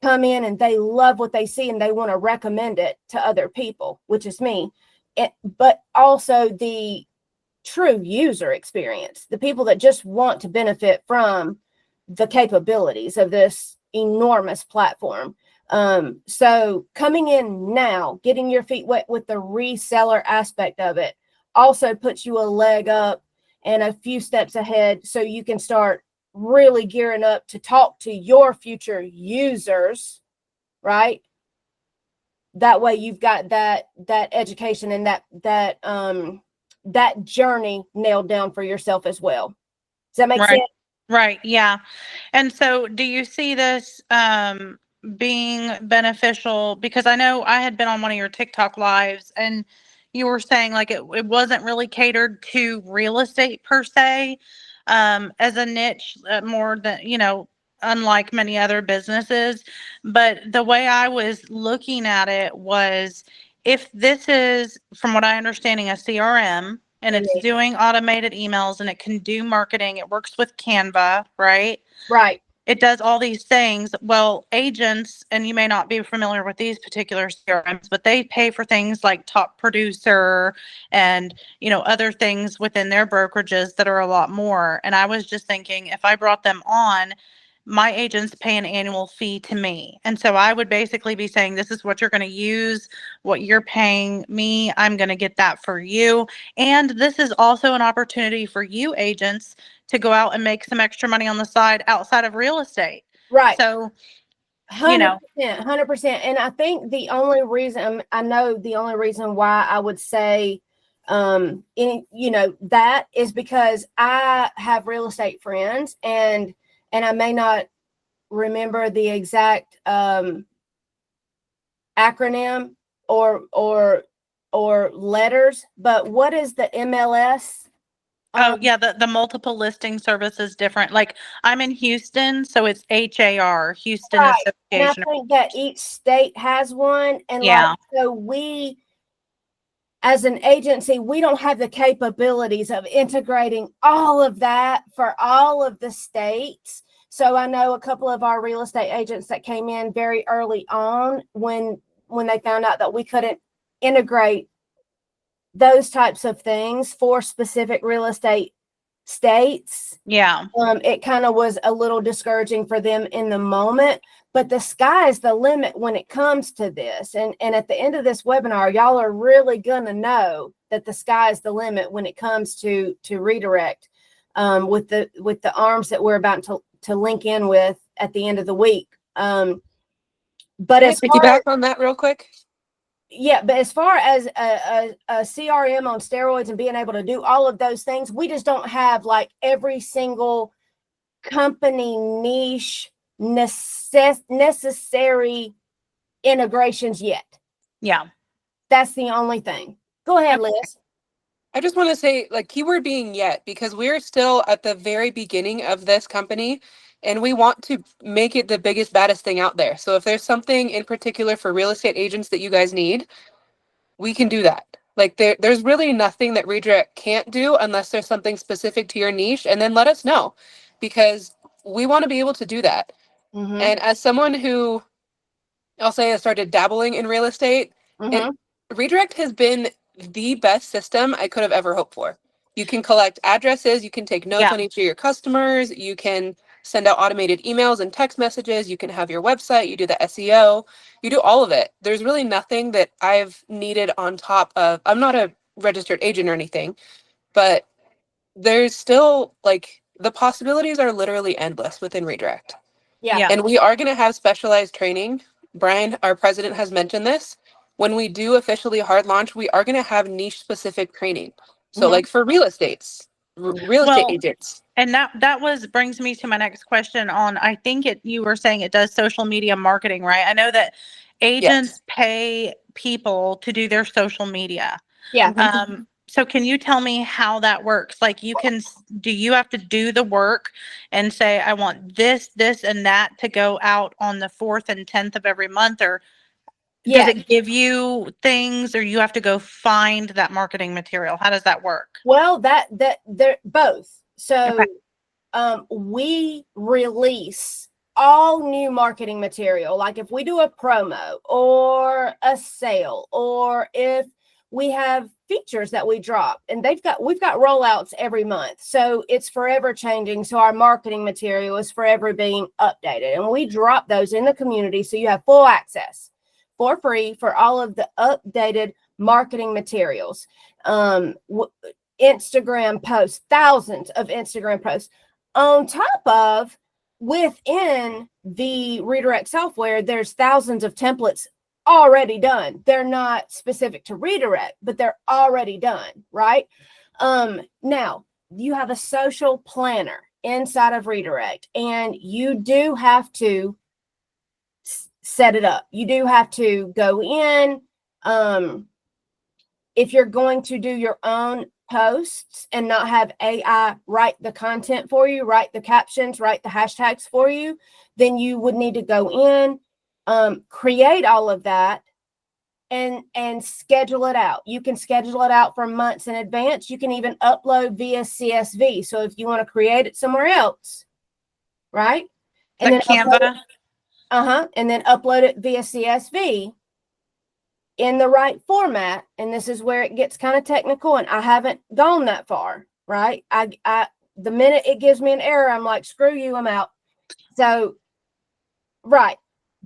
come in and they love what they see and they want to recommend it to other people, which is me. But also the true user experience, the people that just want to benefit from the capabilities of this enormous platform. So coming in now, getting your feet wet with the reseller aspect of it also puts you a leg up and a few steps ahead, so you can start really gearing up to talk to your future users, right? That way you've got that education and that journey nailed down for yourself as well. Does that make Right. sense? Right. Yeah. And so do you see this being beneficial? Because I know I had been on one of your TikTok lives and you were saying like it wasn't really catered to real estate per se, as a niche, more than, unlike many other businesses. But the way I was looking at it was, if this is, from what I understanding, a CRM, and it's doing automated emails and it can do marketing, it works with Canva, right? Right. It does all these things. Well, agents, and you may not be familiar with these particular CRMs, but they pay for things like Top Producer and, other things within their brokerages that are a lot more. And I was just thinking, if I brought them on, my agents pay an annual fee to me. And so I would basically be saying, this is what you're going to use, what you're paying me, I'm going to get that for you. And this is also an opportunity for you agents to go out and make some extra money on the side outside of real estate. Right. So, 100%, 100%. And I think the only reason why I would say, that is because I have real estate friends, and I may not remember the exact acronym or letters, but what is the MLS? oh yeah, the multiple listing service is different. Like, I'm in Houston, so it's HAR, Houston Right. And I Association. think that each state has one. And Yeah. so we, as an agency, we don't have the capabilities of integrating all of that for all of the states. So I know a couple of our real estate agents that came in very early on when they found out that we couldn't integrate those types of things for specific real estate states. Yeah. It kind of was a little discouraging for them in the moment, but the sky is the limit when it comes to this. And at the end of this webinar, y'all are really going to know that the sky is the limit when it comes to redirect, with the arms that we're about to link in with at the end of the week. But Can I piggyback on that real quick? Yeah, but as far as a CRM on steroids and being able to do all of those things, we just don't have like every single company niche necessary integrations yet. Yeah. That's the only thing. Go ahead, Liz. I just want to say, like, keyword being yet, because we're still at the very beginning of this company and we want to make it the biggest, baddest thing out there. So if there's something in particular for real estate agents that you guys need, we can do that. Like, there's really nothing that Redirect can't do unless there's something specific to your niche, and then let us know, because we want to be able to do that. Mm-hmm. And as someone who, I'll say, has started dabbling in real estate, Mm-hmm. Redirect has been the best system I could have ever hoped for. You can collect addresses, you can take notes on each of your customers, you can send out automated emails and text messages, you can have your website, you do the SEO, you do all of it. There's really nothing that I've needed on top of, I'm not a registered agent or anything, but there's still, like, the possibilities are literally endless within Redirect. Yeah. And we are going to have specialized training. Brian, our president, has mentioned this. When we do officially hard launch, we are going to have niche specific training. So like for real estate agents. And that brings me to my next question on, I think you were saying it does social media marketing, right? I know that agents pay people to do their social media. Yeah. So can you tell me how that works? Like, do you have to do the work and say, I want this, and that to go out on the 4th and 10th of every month, or does it give you things, or you have to go find that marketing material? How does that work? Well, they're both. So we release all new marketing material, like if we do a promo or a sale, or if we have features that we drop, and we've got rollouts every month. So it's forever changing. So our marketing material is forever being updated, and we drop those in the community. So you have full access for free for all of the updated marketing materials. Instagram posts, thousands of Instagram posts on top of within the redirect software. There's thousands of templates already done. They're not specific to redirect, but they're already done, right? Now you have a social planner inside of redirect, and you do have to set it up. You do have to go in. If you're going to do your own posts and not have AI write the content for you, write the captions, write the hashtags for you, then you would need to go in, create all of that, and schedule it out. You can schedule it out for months in advance. You can even upload via CSV. So if you want to create it somewhere else, right? And Like then Canva. and then upload it via CSV in the right format. And this is where it gets kind of technical, and I haven't gone that far, right? I the minute it gives me an error, I'm like, screw you, I'm out. So, right.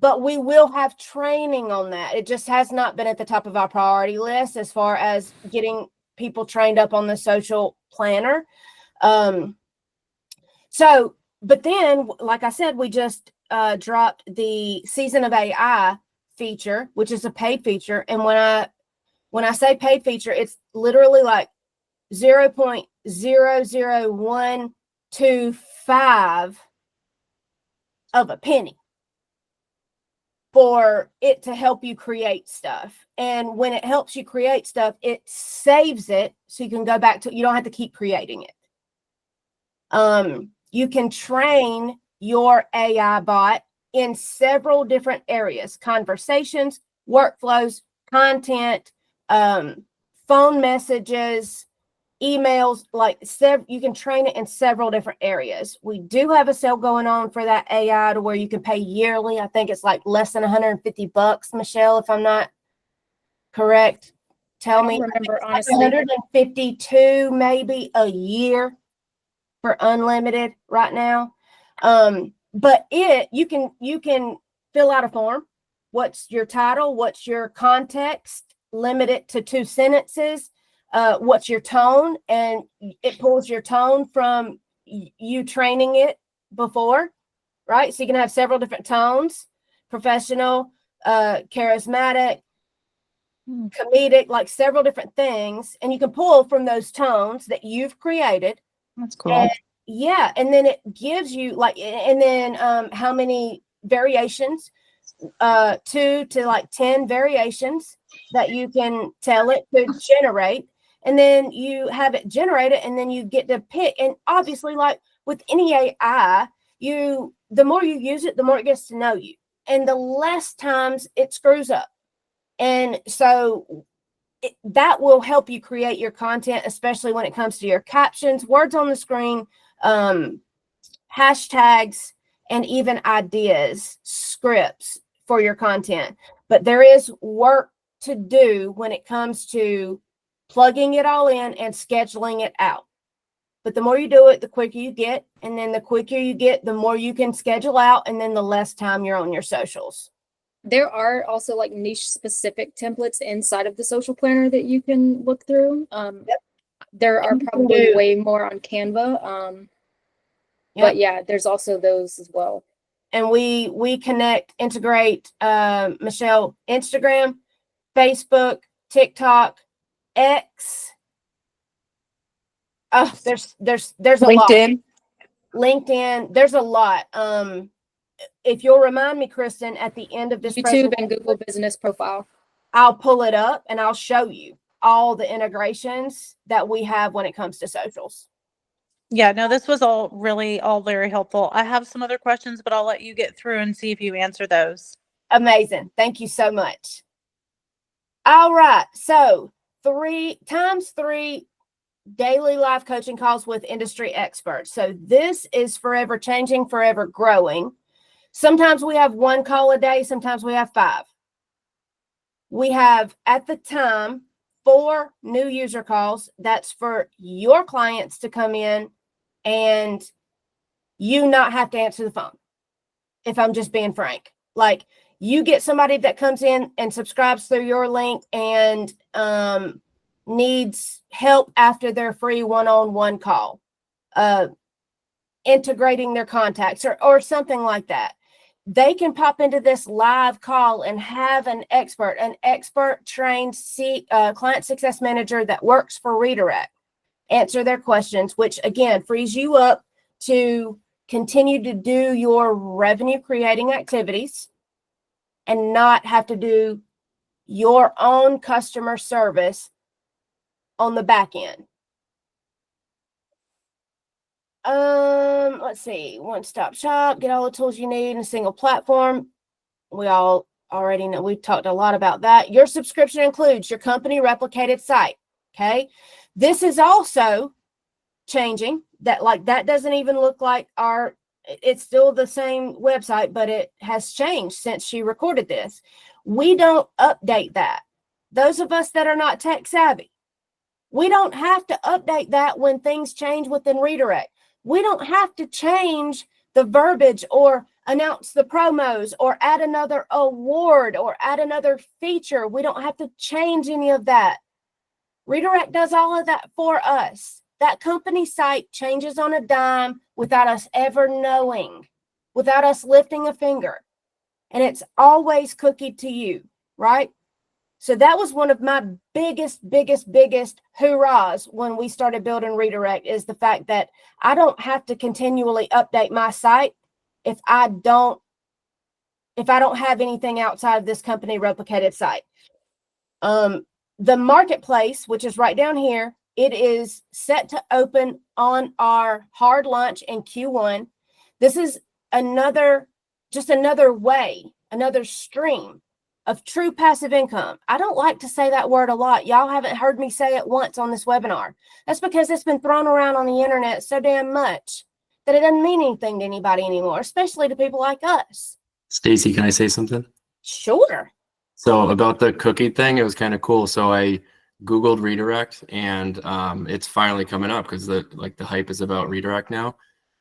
But we will have training on that. It just has not been at the top of our priority list as far as getting people trained up on the social planner. So, but then, like I said, we just dropped the Season of AI feature, which is a paid feature. And when I say paid feature, it's literally like 0.00125 of a penny for it to help you create stuff. And when it helps you create stuff, it saves it so you can go back to, you don't have to keep creating it. You can train your AI bot in several different areas: conversations, workflows, content, phone messages, emails, like you can train it in several different areas. We do have a sale going on for that AI to where you can pay yearly. I think it's like less than $150, Michelle, if I'm not correct. Tell me. I don't remember, Like honestly. 152 maybe a year for unlimited right now. But you can fill out a form. What's your title? What's your context? Limit it to 2 sentences. What's your tone? And it pulls your tone from you training it before, right? So you can have several different tones: professional, charismatic, comedic, like several different things. And you can pull from those tones that you've created. That's cool. And, yeah. And then it gives you how many variations, 2 to like 10 variations that you can tell it to generate. And then you have it generated, and then you get to pick. And obviously, like with any AI, the more you use it, the more it gets to know you, and the less times it screws up. And so that will help you create your content, especially when it comes to your captions, words on the screen, hashtags, and even ideas, scripts for your content. But there is work to do when it comes to plugging it all in and scheduling it out. But the more you do it, the quicker you get. And then the quicker you get, the more you can schedule out, and then the less time you're on your socials. There are also like niche specific templates inside of the social planner that you can look through. There are probably way more on Canva. But yeah, there's also those as well. And we integrate, Michelle, Instagram, Facebook, TikTok, X. Oh, there's a lot. LinkedIn. There's a lot. If you'll remind me, Kristen, at the end of this YouTube and Google Business Profile, I'll pull it up and I'll show you all the integrations that we have when it comes to socials. Yeah, no, this was all very helpful. I have some other questions, but I'll let you get through and see if you answer those. Amazing. Thank you so much. All right. So 3 daily live coaching calls with industry experts. So this is forever changing, forever growing. Sometimes we have 1 call a day, sometimes we have 5. We have at the time 4 new user calls. That's for your clients to come in and you not have to answer the phone. If I'm just being frank, like you get somebody that comes in and subscribes through your link and needs help after their free one-on-one call, integrating their contacts or something like that. They can pop into this live call and have an expert trained client success manager that works for Redirect answer their questions, which again frees you up to continue to do your revenue creating activities and not have to do your own customer service on the back end. Let's see, one-stop shop, get all the tools you need in a single platform. We all already know, we've talked a lot about that. Your subscription includes your company replicated site. Okay. This is also changing. That doesn't even look like it's still the same website, but it has changed since she recorded this. We don't update that. Those of us that are not tech savvy, we don't have to update that when things change within Redirect. We don't have to change the verbiage or announce the promos or add another award or add another feature. We don't have to change any of that. Redirect does all of that for us. That company site changes on a dime without us ever knowing, without us lifting a finger. And it's always cookied to you, right? So that was one of my biggest hoorahs when we started building Redirect, is the fact that I don't have to continually update my site if I don't have anything outside of this company replicated site. The marketplace, which is right down here, it is set to open on our hard launch in Q1. This is another way, another stream of true passive income. I don't like to say that word a lot. Y'all haven't heard me say it once on this webinar. That's because it's been thrown around on the internet so damn much that it doesn't mean anything to anybody anymore, especially to people like us. Stacy, can I say something? Sure. So about the cookie thing, it was kind of cool. So I Googled Redirect, and it's finally coming up because the hype is about Redirect now.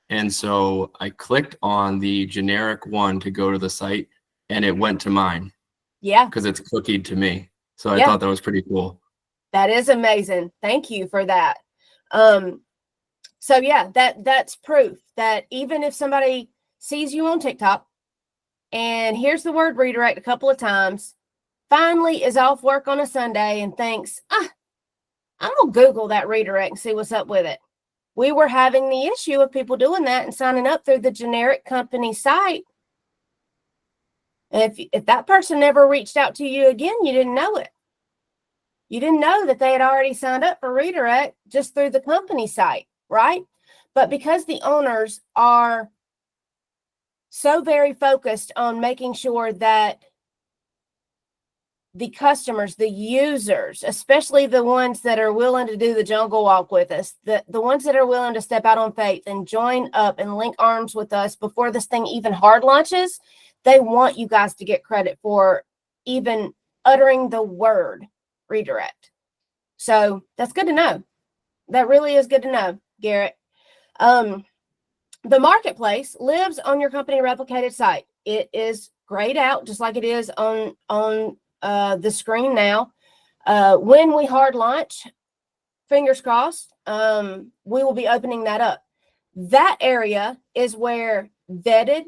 And so I clicked on the generic one to go to the site, and it went to mine. Yeah. Because it's cookied to me. So I Yeah. thought that was pretty cool. That is amazing. Thank you for that. So yeah, that's proof that even if somebody sees you on TikTok and hears the word Redirect a couple of times, finally is off work on a Sunday and thinks, I'm gonna Google that Redirect and see what's up with it. We were having the issue of people doing that and signing up through the generic company site. And if that person never reached out to you again, you didn't know it. You didn't know that they had already signed up for Redirect just through the company site, right? But because the owners are so very focused on making sure that the customers, the users, especially the ones that are willing to do the jungle walk with us, the ones that are willing to step out on faith and join up and link arms with us before this thing even hard launches, they want you guys to get credit for even uttering the word Redirect. So that's good to know. That really is good to know, Garrett. The marketplace lives on your company replicated site. It is grayed out just like it is on the screen now. When we hard launch, fingers crossed, we will be opening that up. That area is where vetted,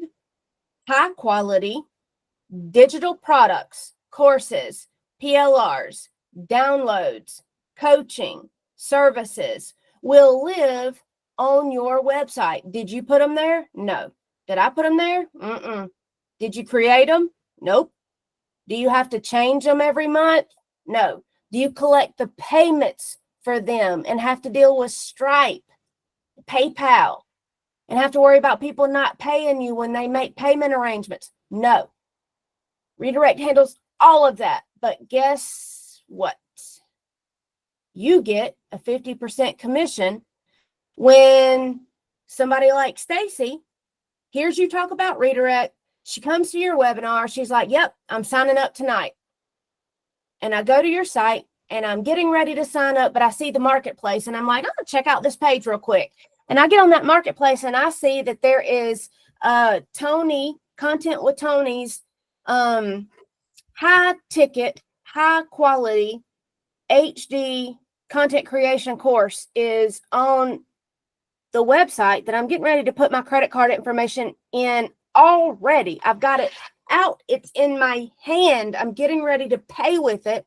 high quality digital products, courses, PLRs, downloads, coaching, services will live on your website. Did you put them there? No. Did I put them there? Mm-mm. Did you create them? Nope. Do you have to change them every month? No. Do you collect the payments for them and have to deal with Stripe, PayPal, and have to worry about people not paying you when they make payment arrangements? No. Redirect handles all of that. But guess what? You get a 50% commission when somebody like Stacy hears you talk about Redirect, She comes to your webinar. She's like, yep, I'm signing up tonight. And I go to your site and I'm getting ready to sign up, but I see the marketplace and I'm like, I'm gonna check out this page real quick. And I get on that marketplace and I see that there is Tony, Content with Tony's high ticket, high quality HD content creation course is on the website that I'm getting ready to put my credit card information in already. I've got it out. It's in my hand. I'm getting ready to pay with it.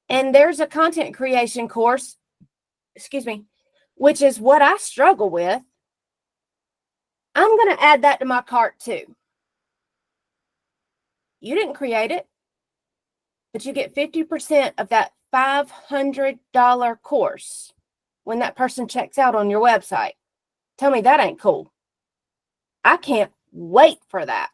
And there's a content creation course, which is what I struggle with. I'm going to add that to my cart too. You didn't create it, but you get 50% of that $500 course when that person checks out on your website. Tell me that ain't cool. I can't wait for that.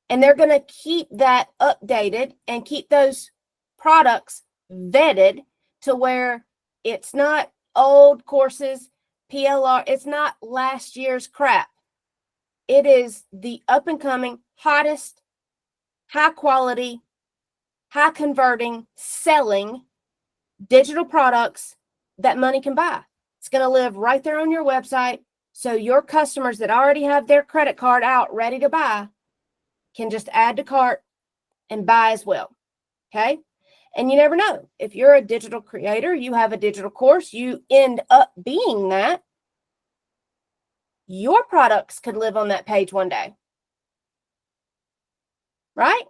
And they're going to keep that updated and keep those products vetted to where it's not old courses, PLR, it's not last year's crap. It is the up and coming, hottest, high quality, high converting, selling digital products that money can buy. It's going to live right there on your website. So your customers that already have their credit card out ready to buy can just add to cart and buy as well. Okay. And you never know. If you're a digital creator, you have a digital course, you end up being that. Your products could live on that page one day. Right?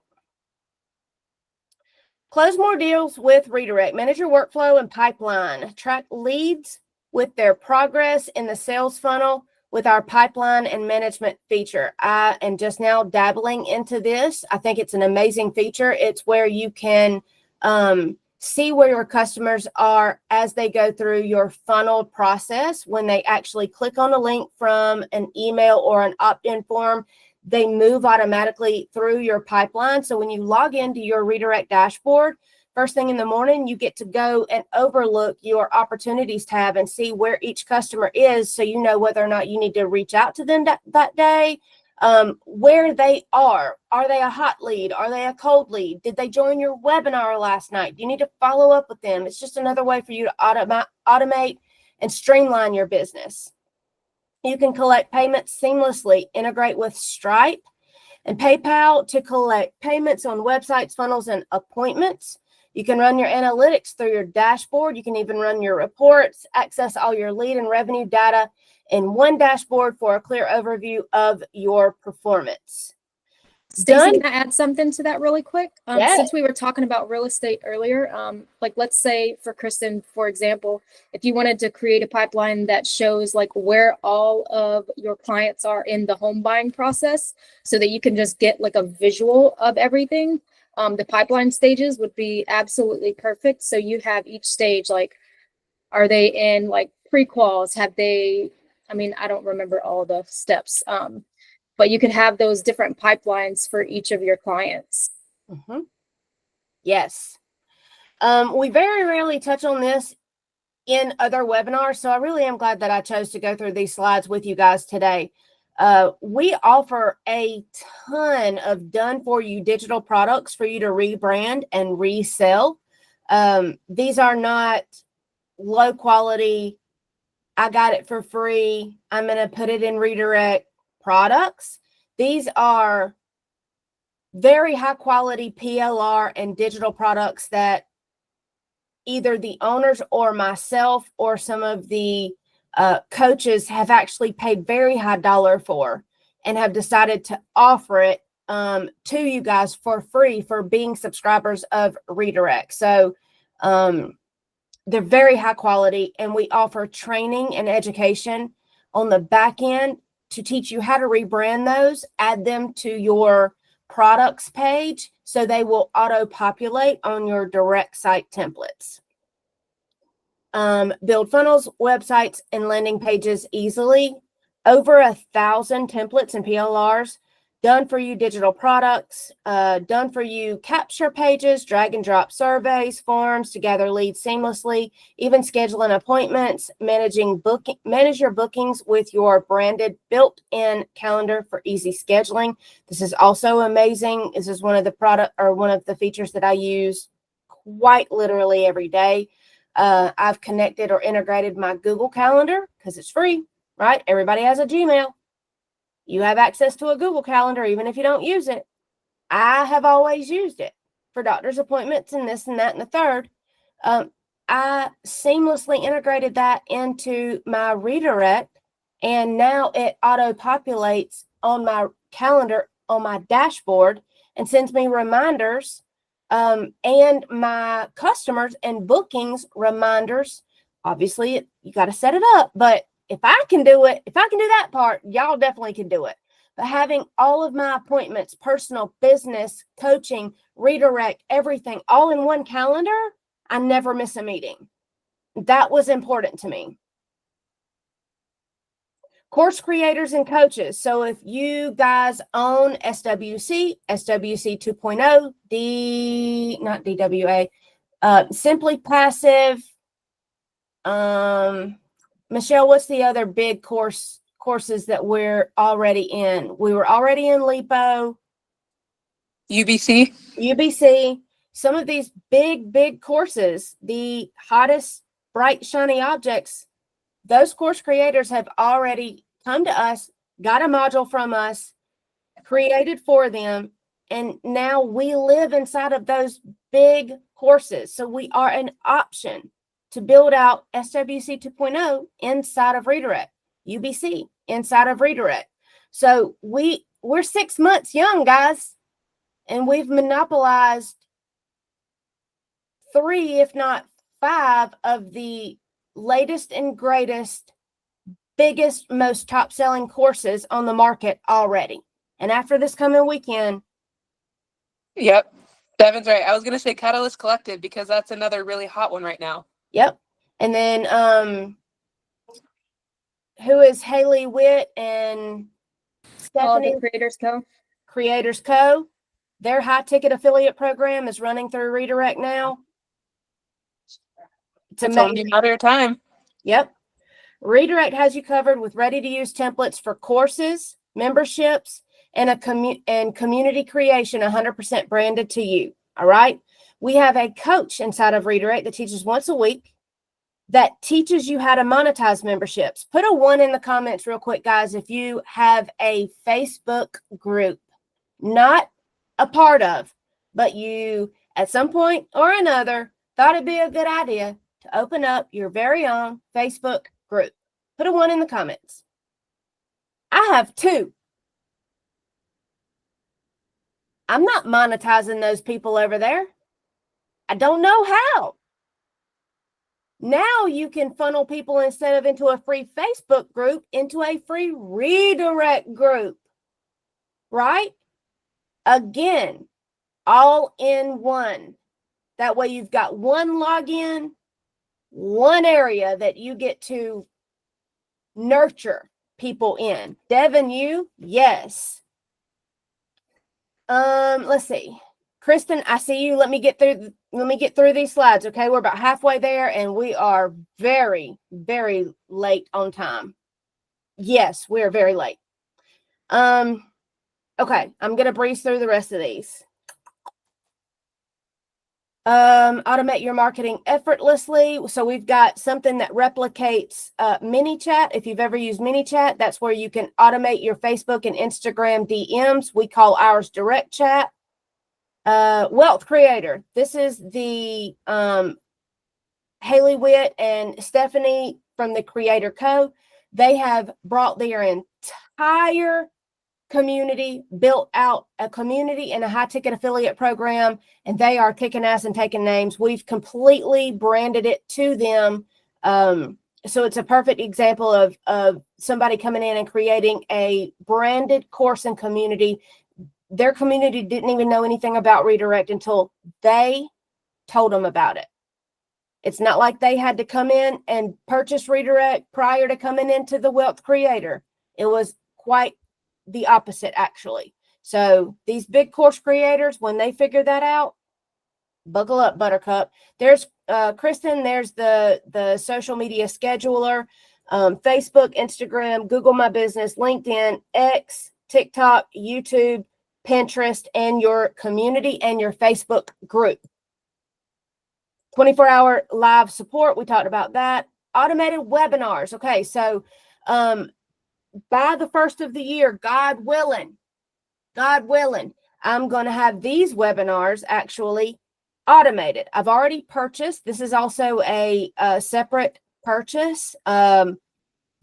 Close more deals with Redirect. Manage your workflow and pipeline. Track leads with their progress in the sales funnel with our pipeline and management feature. I am just now dabbling into this. I think it's an amazing feature. It's where you can see where your customers are as they go through your funnel process. When they actually click on a link from an email or an opt-in form, they move automatically through your pipeline. So when you log into your Redirect dashboard, first thing in the morning, you get to go and overlook your opportunities tab and see where each customer is, so you know whether or not you need to reach out to them that day, where they are. Are they a hot lead? Are they a cold lead? Did they join your webinar last night? Do you need to follow up with them? It's just another way for you to automate and streamline your business. You can collect payments seamlessly, integrate with Stripe and PayPal to collect payments on websites, funnels, and appointments. You can run your analytics through your dashboard. You can even run your reports, access all your lead and revenue data in one dashboard for a clear overview of your performance. Stacey, can I add something to that really quick? Yes. Since we were talking about real estate earlier, like let's say for Kristen, for example, if you wanted to create a pipeline that shows like where all of your clients are in the home buying process so that you can just get like a visual of everything, the pipeline stages would be absolutely perfect. So you have each stage, like, are they in like pre-quals? Have they, I mean, I don't remember all the steps, but you could have those different pipelines for each of your clients. Mm-hmm. Yes. We very rarely touch on this in other webinars, so I really am glad that I chose to go through these slides with you guys today. We offer a ton of done-for-you digital products for you to rebrand and resell. These are not low-quality, I got it for free, I'm going to put it in Redirect products. These are very high quality PLR and digital products that either the owners or myself or some of the coaches have actually paid very high dollar for and have decided to offer it to you guys for free for being subscribers of Redirect. So they're very high quality, and we offer training and education on the back end to teach you how to rebrand those, add them to your products page so they will auto-populate on your direct site templates. Build funnels, websites, and landing pages easily. Over 1,000 templates and PLRs done for you digital products, done for you capture pages, drag and drop surveys, forms to gather leads seamlessly, even scheduling appointments, manage your bookings with your branded built-in calendar for easy scheduling. This is also amazing. This is one of the features that I use quite literally every day. I've connected or integrated my Google Calendar because it's free, right? Everybody has a Gmail. You have access to a Google Calendar, even if you don't use it. I have always used it for doctor's appointments and this and that and the third. I seamlessly integrated that into my redirect, and now it auto-populates on my calendar on my dashboard and sends me reminders, and my customers and bookings reminders. Obviously, you got to set it up, but if I can do it, if I can do that part, y'all definitely can do it. But having all of my appointments, personal, business, coaching, redirect, everything all in one calendar, I never miss a meeting. That was important to me. Course creators and coaches. So if you guys own SWC 2.0, not DWA, Simply Passive, Michelle, what's the other big courses that we're already in? We were already in LiPo, UBC. Some of these big courses, the hottest, bright, shiny objects, those course creators have already come to us, got a module from us, created for them, and now we live inside of those big courses. So we are an option to build out SWC 2.0 inside of Redirect, UBC inside of Redirect. So we're 6 months young, guys, and we've monopolized 3, if not 5, of the latest and greatest, biggest, most top-selling courses on the market already. And after this coming weekend. Yep. Devin's right. I was going to say Catalyst Collective because that's another really hot one right now. Yep. And then who is Haley Witt and Stephanie? Creators Co. Creators Co. Their high ticket affiliate program is running through Redirect now. It's only a matter of time. Yep. Redirect has you covered with ready-to-use templates for courses, memberships, and community creation, 100% branded to you. All right. We have a coach inside of Redirect that teaches once a week, that teaches you how to monetize memberships. Put a 1 in the comments real quick, guys, if you have a Facebook group, not a part of, but you at some point or another thought it'd be a good idea to open up your very own Facebook group. Put a 1 in the comments. I have 2. I'm not monetizing those people over there. I don't know how. Now you can funnel people instead of into a free Facebook group into a free Redirect group, right? Again, all in one. That way you've got one login, one area that you get to nurture people in. Devin, you? Yes. Let's see. Kristen, I see you. Let me get through these slides. Okay. We're about halfway there and we are very, very late on time. Yes, we are very late. Okay. I'm going to breeze through the rest of these. Automate your marketing effortlessly. So we've got something that replicates ManyChat. If you've ever used ManyChat, that's where you can automate your Facebook and Instagram DMs. We call ours direct chat. Wealth Creator. This is the Haley Witt and Stephanie from the Creator Co. They have brought their entire community, built out a community and a high ticket affiliate program, and they are kicking ass and taking names. We've completely branded it to them. So it's a perfect example of somebody coming in and creating a branded course and community. Their community didn't even know anything about Redirect until they told them about it. It's not like they had to come in and purchase Redirect prior to coming into the Wealth Creator. It was quite the opposite, actually. So these big course creators, when they figure that out, buckle up, Buttercup. There's Kristen, there's the social media scheduler, Facebook, Instagram, Google My Business, LinkedIn, X, TikTok, YouTube, Pinterest, and your community and your Facebook group. 24-hour live support. We talked about that. Automated webinars. Okay, so by the first of the year, God willing, I'm going to have these webinars actually automated. I've already purchased. This is also a separate purchase, but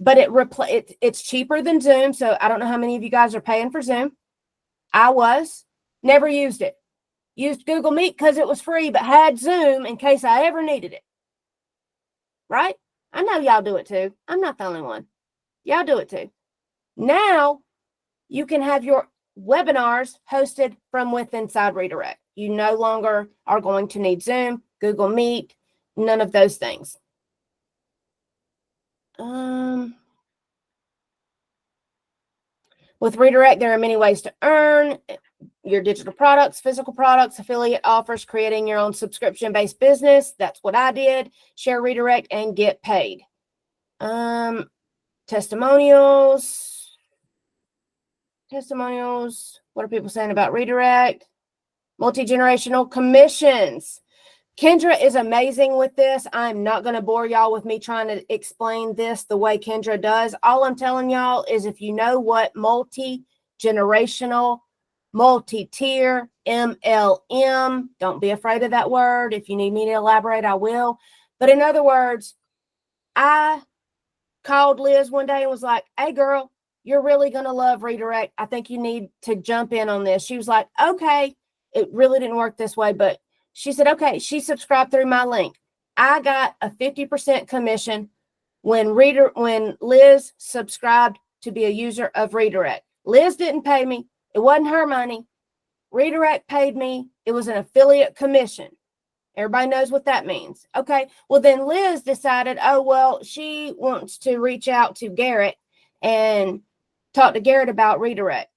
it's cheaper than Zoom. So I don't know how many of you guys are paying for Zoom. I never used it. Used Google Meet because it was free, but had Zoom in case I ever needed it. Right? I know y'all do it too. I'm not the only one. Y'all do it too. Now you can have your webinars hosted from within inside Redirect. You no longer are going to need Zoom, Google Meet, none of those things. With Redirect, there are many ways to earn your digital products, physical products, affiliate offers, creating your own subscription-based business. That's what I did. Share Redirect and get paid. Testimonials. What are people saying about Redirect? Multi-generational commissions. Kendra is amazing with this. I'm not going to bore y'all with me trying to explain this the way Kendra does. All I'm telling y'all is if you know what multi-generational, multi-tier, MLM, don't be afraid of that word. If you need me to elaborate, I will. But in other words, I called Liz one day and was like, hey, girl, you're really going to love Redirect. I think you need to jump in on this. She was like, okay. It really didn't work this way, but she said, okay, she subscribed through my link. I got a 50% commission when Liz subscribed to be a user of Redirect. Liz didn't pay me. It wasn't her money. Redirect paid me. It was an affiliate commission. Everybody knows what that means. Okay. Well, then Liz decided, oh, well, she wants to reach out to Garrett and talk to Garrett about Redirect.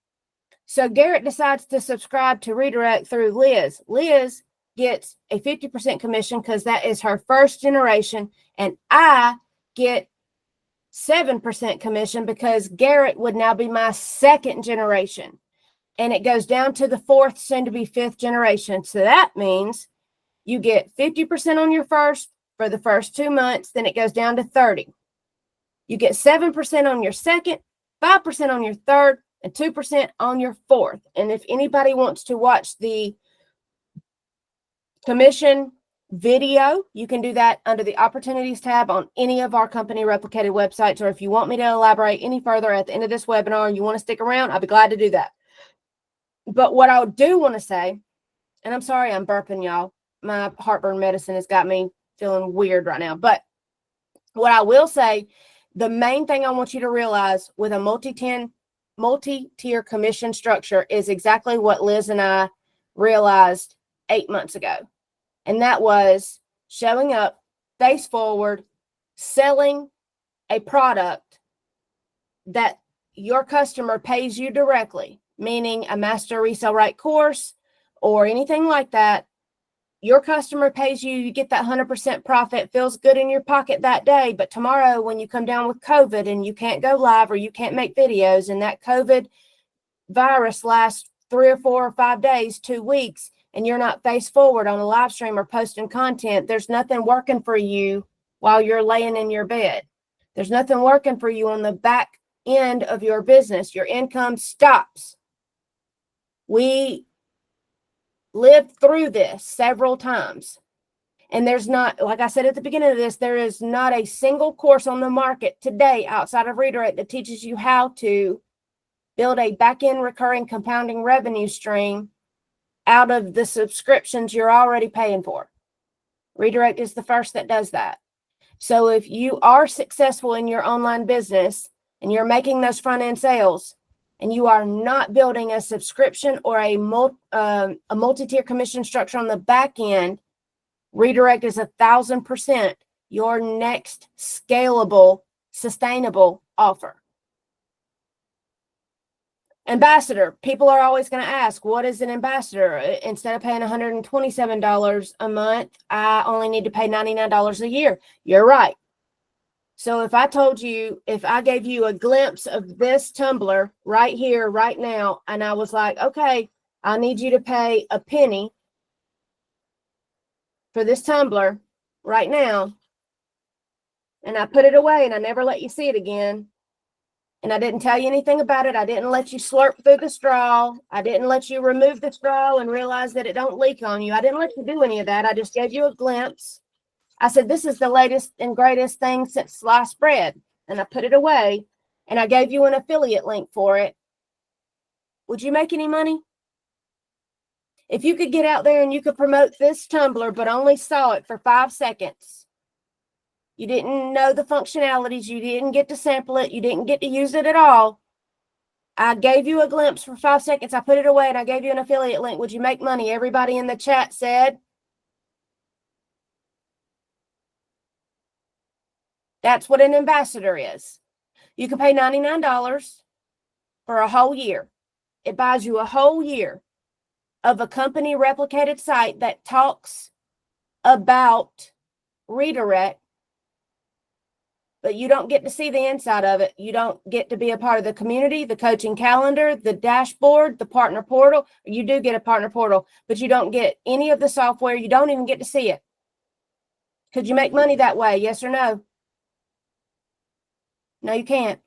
So Garrett decides to subscribe to Redirect through Liz. Liz gets a 50% commission because that is her first generation. And I get 7% commission because Garrett would now be my second generation. And it goes down to the fourth, soon to be fifth generation. So that means you get 50% on your first for the first 2 months. Then it goes down to 30. You get 7% on your second, 5% on your third, and 2% on your fourth. And if anybody wants to watch the commission video, you can do that under the opportunities tab on any of our company replicated websites. Or if you want me to elaborate any further at the end of this webinar and you want to stick around, I'll be glad to do that. But what I do want to say, and I'm sorry I'm burping, y'all. My heartburn medicine has got me feeling weird right now. But what I will say, the main thing I want you to realize with a multi-tier commission structure is exactly what Liz and I realized 8 months ago. And that was showing up face forward, selling a product that your customer pays you directly, meaning a master resale right course or anything like that. Your customer pays you, you get that 100% profit, feels good in your pocket that day. But tomorrow when you come down with COVID and you can't go live or you can't make videos and that COVID virus lasts 3 or 4 or 5 days, 2 weeks, and you're not face forward on a live stream or posting content, there's nothing working for you while you're laying in your bed. There's nothing working for you on the back end of your business. Your income stops. We lived through this several times. And there's not, like I said at the beginning of this, there is not a single course on the market today outside of Redirect that teaches you how to build a back-end recurring compounding revenue stream out of the subscriptions you're already paying for. Redirect is the first that does that. So if you are successful in your online business and you're making those front-end sales, and you are not building a subscription or a multi-tier commission structure on the back end, Redirect is 1,000% your next scalable, sustainable offer. Ambassador. People are always going to ask, what is an ambassador? Instead of paying $127 a month, I only need to pay $99 a year. You're right. So if I gave you a glimpse of this tumbler right here, right now, and I was like, okay, I need you to pay a penny for this tumbler right now, and I put it away and I never let you see it again, and I didn't tell you anything about it. I didn't let you slurp through the straw. I didn't let you remove the straw and realize that it don't leak on you. I didn't let you do any of that. I just gave you a glimpse. I said, this is the latest and greatest thing since sliced bread. And I put it away and I gave you an affiliate link for it. Would you make any money? If you could get out there and you could promote this tumbler, but only saw it for 5 seconds, you didn't know the functionalities, you didn't get to sample it, you didn't get to use it at all. I gave you a glimpse for 5 seconds. I put it away and I gave you an affiliate link. Would you make money? Everybody in the chat said, that's what an ambassador is. You can pay $99 for a whole year. It buys you a whole year of a company replicated site that talks about redirect, but you don't get to see the inside of it. You don't get to be a part of the community, the coaching calendar, the dashboard, the partner portal. You do get a partner portal, but you don't get any of the software. You don't even get to see it. Could you make money that way? Yes or no? No, you can't.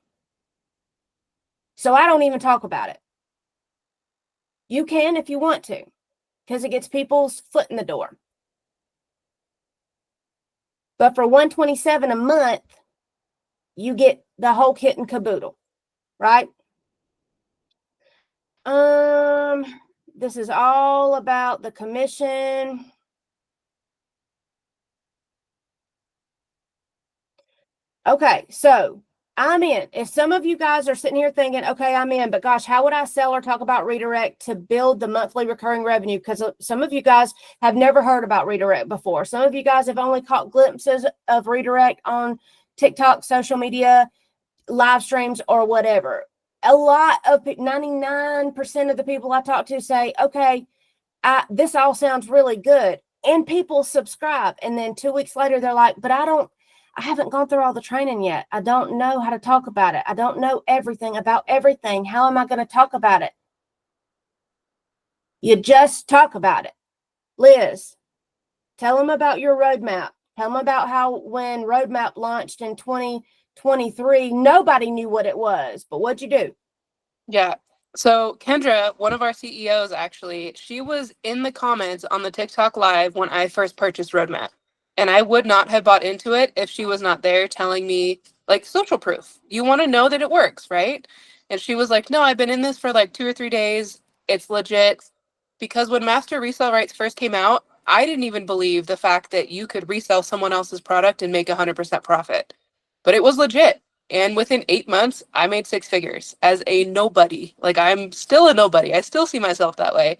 So I don't even talk about it. You can if you want to, because it gets people's foot in the door. But for $127 a month, you get the whole kit and caboodle, right? This is all about the commission. Okay, so I'm in. If some of you guys are sitting here thinking, okay, I'm in, but gosh, how would I sell or talk about redirect to build the monthly recurring revenue? Because some of you guys have never heard about redirect before. Some of you guys have only caught glimpses of redirect on TikTok, social media, live streams, or whatever. A lot of 99% of the people I talk to say, okay, this all sounds really good. And people subscribe. And then 2 weeks later, they're like, but I haven't gone through all the training yet. I don't know how to talk about it. I don't know everything about everything. How am I going to talk about it? You just talk about it. Liz, tell them about your roadmap. Tell them about how when Roadmap launched in 2023, nobody knew what it was, but what'd you do? Yeah. So Kendra, one of our CEOs, actually, she was in the comments on the TikTok live when I first purchased Roadmap. And I would not have bought into it if she was not there telling me, like, social proof. You want to know that it works, right? And she was like, no, I've been in this for like 2 or 3 days. It's legit. Because when Master Resale Rights first came out, I didn't even believe the fact that you could resell someone else's product and make 100% profit. But it was legit. And within 8 months, I made 6 figures as a nobody. Like, I'm still a nobody. I still see myself that way.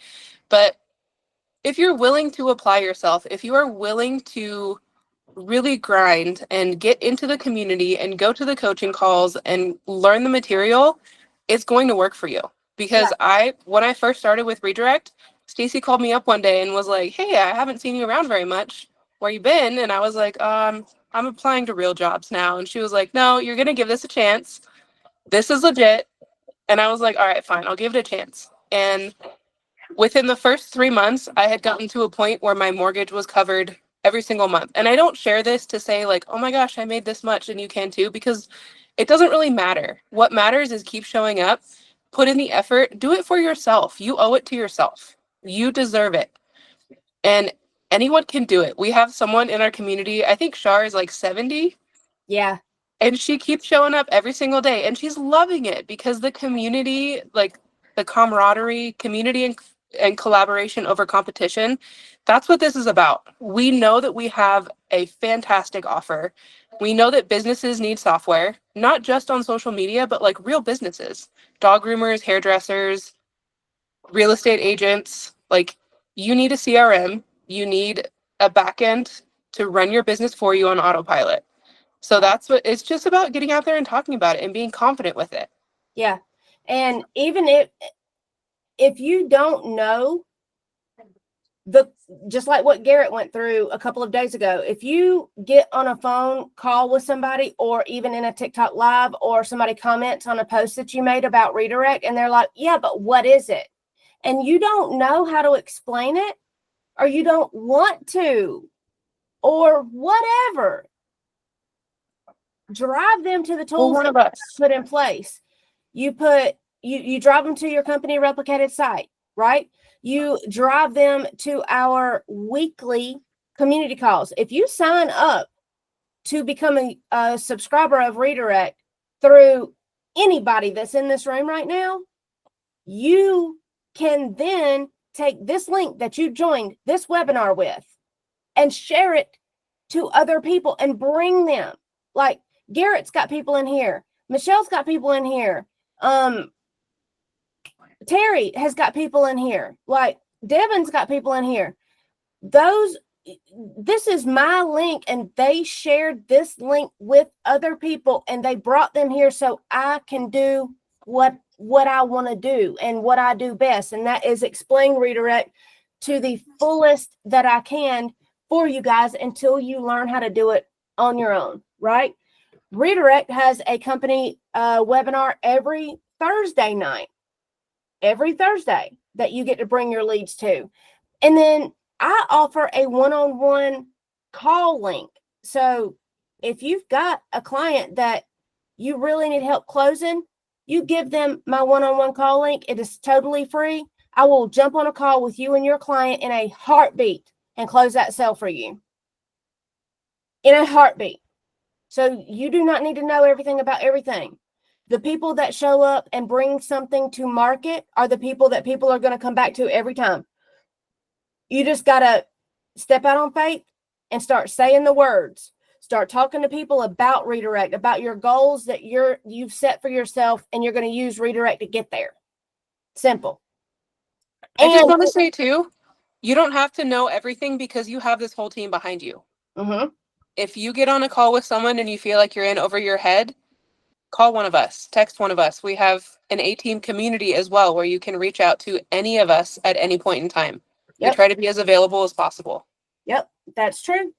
But if you're willing to apply yourself, if you are willing to really grind and get into the community and go to the coaching calls and learn the material, it's going to work for you. Because when I first started with Redirect, Stacy called me up one day and was like, hey, I haven't seen you around very much. Where you been? And I was like, I'm applying to real jobs now. And she was like, no, you're going to give this a chance. This is legit. And I was like, all right, fine, I'll give it a chance. And within the first 3 months, I had gotten to a point where my mortgage was covered every single month. And I don't share this to say like, oh my gosh, I made this much and you can too, because it doesn't really matter. What matters is keep showing up, put in the effort, do it for yourself. You owe it to yourself. You deserve it. And anyone can do it. We have someone in our community, I think Shar is like 70. Yeah. And she keeps showing up every single day and she's loving it because the community, like the camaraderie, community and collaboration over competition, that's what this is about. We know that we have a fantastic offer. We know that businesses need software, not just on social media, but like real businesses, dog groomers, hairdressers, real estate agents. Like, you need a CRM, you need a backend to run your business for you on autopilot. So that's what it's just about, getting out there and talking about it and being confident with it. Yeah. And even if you don't know just like what Garrett went through a couple of days ago, if you get on a phone call with somebody or even in a TikTok live or somebody comments on a post that you made about redirect and they're like, yeah, but what is it? And you don't know how to explain it or you don't want to or whatever, drive them to the tools one that of us. you put in place. You drive them to your company replicated site, right? You drive them to our weekly community calls. If you sign up to become a subscriber of Redirect through anybody that's in this room right now, you can then take this link that you joined this webinar with and share it to other people and bring them. Like Garrett's got people in here. Michelle's got people in here. Terry has got people in here. Like Devin's got people in here. This is my link, and they shared this link with other people, and they brought them here so I can do what I want to do and what I do best, and that is explain redirect to the fullest that I can for you guys until you learn how to do it on your own, right? Redirect has a company webinar every Thursday night. Every Thursday that you get to bring your leads to. And then I offer a one-on-one call link. So if you've got a client that you really need help closing, you give them my one-on-one call link. It is totally free. I will jump on a call with you and your client in a heartbeat and close that sale for you. In a heartbeat. So you do not need to know everything about everything. The people that show up and bring something to market are the people that people are going to come back to every time. You just got to step out on faith and start saying the words. Start talking to people about redirect, about your goals that you've set for yourself, and you're going to use redirect to get there. Simple. I just want to say too, you don't have to know everything because you have this whole team behind you. Mm-hmm. If you get on a call with someone and you feel like you're in over your head, call one of us, text one of us. We have an A-team community as well where you can reach out to any of us at any point in time. Yep. We try to be as available as possible. Yep, that's true.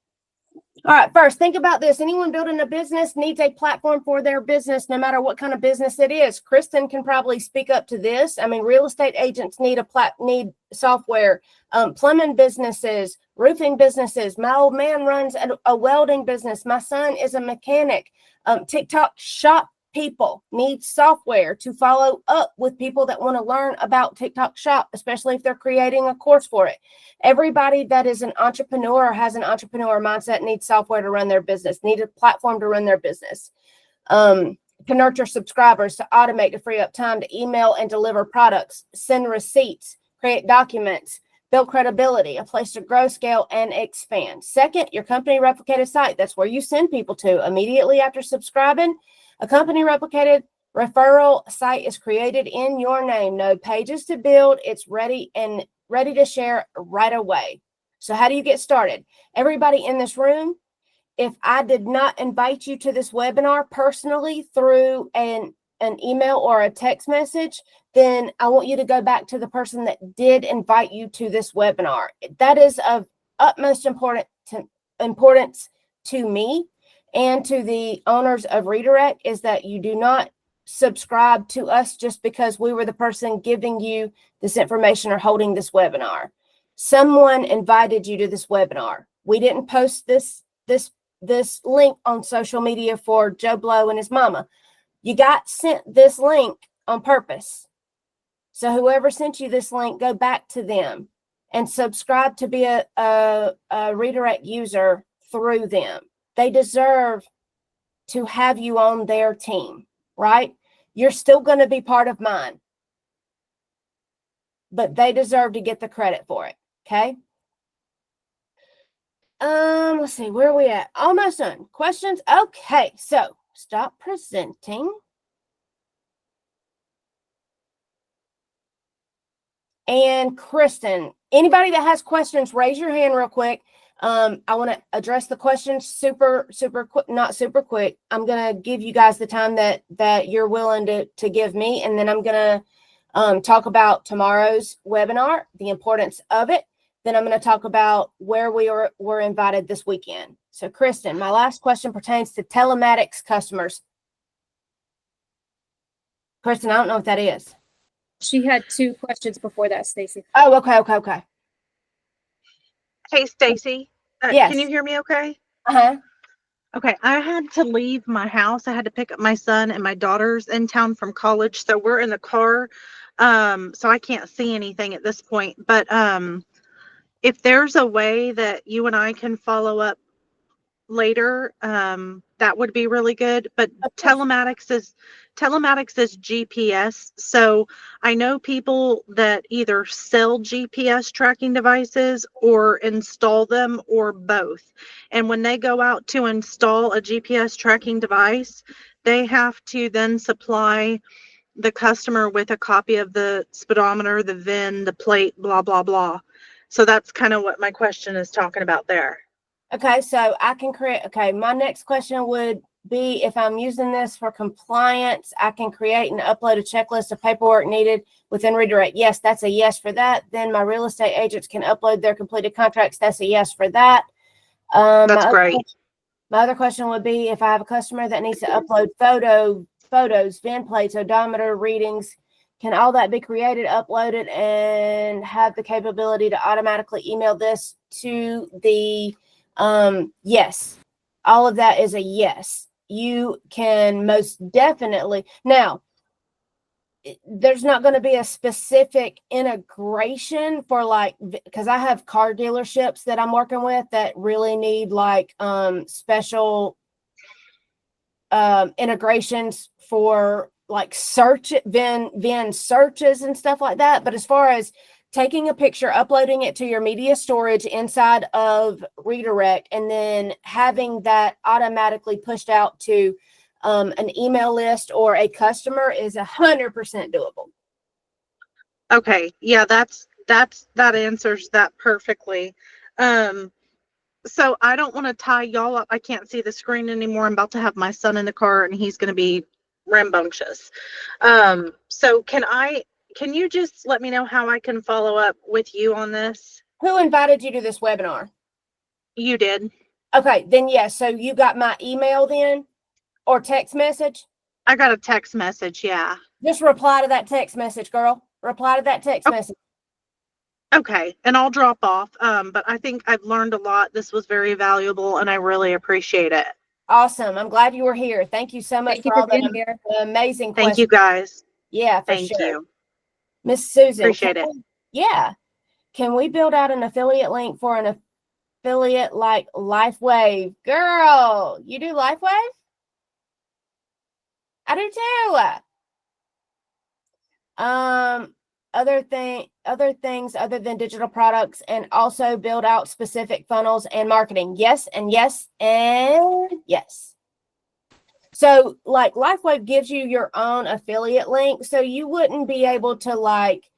All right, first, think about this. Anyone building a business needs a platform for their business, no matter what kind of business it is. Kristen can probably speak up to this. I mean, real estate agents need need software. Plumbing businesses, roofing businesses. My old man runs a welding business. My son is a mechanic. TikTok shop people need software to follow up with people that want to learn about TikTok shop, especially if they're creating a course for it. Everybody that is an entrepreneur or has an entrepreneur mindset needs software to run their business, need a platform to run their business, to nurture subscribers, to automate, to free up time, to email and deliver products, send receipts, create documents, build credibility, a place to grow, scale, and expand. Second, your company replicated site. That's where you send people to immediately after subscribing. A company replicated referral site is created in your name. No pages to build. It's ready to share right away. So how do you get started? Everybody in this room, if I did not invite you to this webinar personally through an email or a text message, then I want you to go back to the person that did invite you to this webinar. That is of utmost importance to me and to the owners of Redirect, is that you do not subscribe to us just because we were the person giving you this information or holding this webinar. Someone invited you to this webinar. We didn't post this link on social media for Joe Blow and his mama. You got sent this link on purpose. So whoever sent you this link, go back to them and subscribe to be a Redirect user through them. They deserve to have you on their team, right? You're still going to be part of mine, but they deserve to get the credit for it. Okay. Let's see, where are we at? Almost done. Questions? Okay, so stop presenting. And Kristen, anybody that has questions, raise your hand real quick. I want to address the questions super quick, not super quick. I'm going to give you guys the time that you're willing to give me, and then I'm going to talk about tomorrow's webinar, the importance of it. Then I'm going to talk about where we were invited this weekend. So Kristen, my last question pertains to telematics customers. Kristen, I don't know what that is. She had 2 questions before that, Stacy. Oh, okay. Hey, Stacy. Yes. Can you hear me okay? Uh-huh. Okay, I had to leave my house. I had to pick up my son, and my daughter's in town from college, so we're in the car. So I can't see anything at this point. But if there's a way that you and I can follow up later, that would be really good. But telematics is GPS. So I know people that either sell GPS tracking devices or install them, or both. And when they go out to install a GPS tracking device, they have to then supply the customer with a copy of the speedometer, the VIN, the plate, blah, blah, blah. So that's kind of what my question is talking about there. Okay, so I can create, okay, my next question would be, if I'm using this for compliance, I can create and upload a checklist of paperwork needed within Redirect. Yes, that's a yes for that. Then my real estate agents can upload their completed contracts. That's a yes for that. That's great. My other question would be, if I have a customer that needs to upload photos, VIN plates, odometer readings, can all that be created, uploaded, and have the capability to automatically email this to the yes, all of that is a yes. You can most definitely. Now, there's not going to be a specific integration for like, because I have car dealerships that I'm working with that really need like special integrations for like VIN searches and stuff like that. But as far as taking a picture, uploading it to your media storage inside of Redirect, and then having that automatically pushed out to an email list or a customer is 100% doable. Okay. Yeah, that answers that perfectly. So I don't want to tie y'all up. I can't see the screen anymore. I'm about to have my son in the car and he's going to be rambunctious. So can you just let me know how I can follow up with you on this? Who invited you to this webinar? You did. Okay, then yes. So you got my email then, or text message? I got a text message. Yeah. Just reply to that text message, girl. Reply to that text message. Okay. And I'll drop off. But I think I've learned a lot. This was very valuable and I really appreciate it. Awesome. I'm glad you were here. Thank you so much Thank you for all for being the here. amazing Thank questions. you guys. Yeah, for Thank sure. you. Miss Susan. Appreciate it. Yeah. Can we build out an affiliate link for an affiliate like LifeWave? Girl, you do LifeWave? I do too. Other things other than digital products, and also build out specific funnels and marketing. Yes, and yes, and yes. So like LifeWave gives you your own affiliate link. So you wouldn't be able to like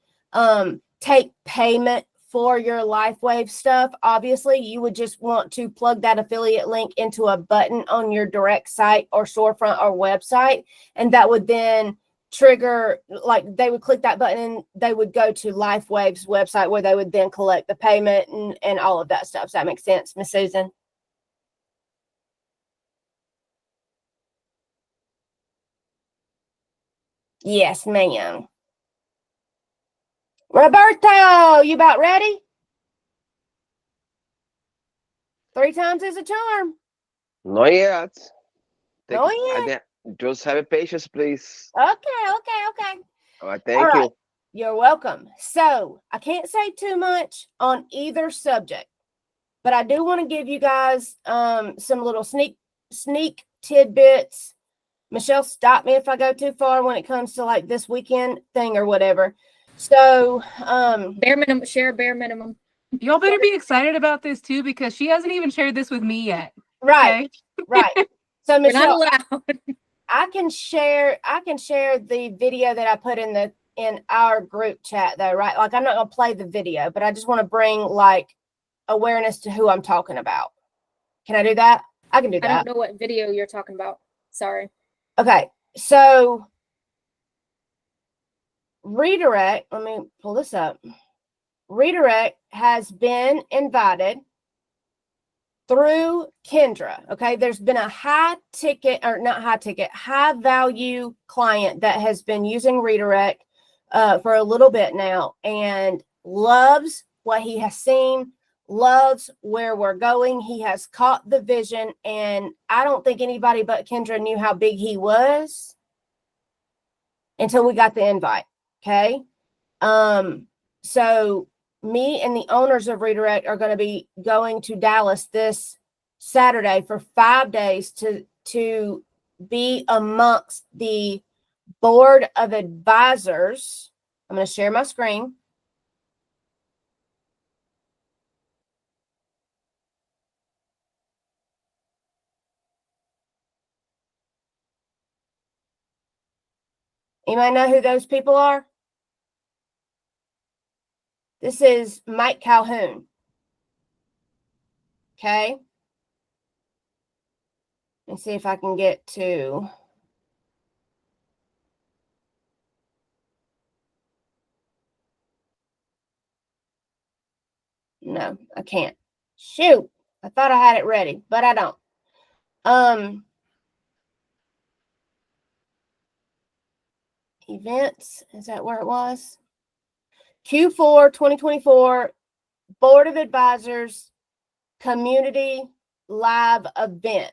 take payment for your LifeWave stuff. Obviously, you would just want to plug that affiliate link into a button on your direct site or storefront or website. And that would then trigger, like they would click that button and they would go to LifeWave's website where they would then collect the payment and all of that stuff. Does that make sense, Miss Susan? Yes, ma'am. Roberto, you about ready? 3 times is a charm. Not yet. Not yet. Just have patience, please. Okay. All right, All thank right. you. You're welcome. So I can't say too much on either subject, but I do want to give you guys some little sneak tidbits. Michelle, stop me if I go too far when it comes to like this weekend thing or whatever. So Bare minimum, share bare minimum. Y'all better be excited about this too, because she hasn't even shared this with me yet. right, Okay? right. So We're Michelle, not allowed. I can share the video that I put in our group chat though, right? Like I'm not gonna play the video, but I just want to bring like awareness to who I'm talking about. Can I do that? I can do I that. don't know what video you're talking about. Sorry. Okay, so Redirect, let me pull this up. Redirect has been invited through Kendra. Okay, there's been a high value client that has been using Redirect for a little bit now and loves what he has seen, loves where we're going. He has caught the vision, and I don't think anybody but Kendra knew how big he was until we got the invite. Okay. So me and the owners of Redirect are going to be going to Dallas this Saturday for 5 days to be amongst the board of advisors. I'm going to share my screen. Anybody know who those people are? This is Mike Calhoun. Okay. Let's see if I can get to. No, I can't. Shoot. I thought I had it ready, but I don't. Events, is that where it was? Q4 2024 Board of Advisors Community Live Event.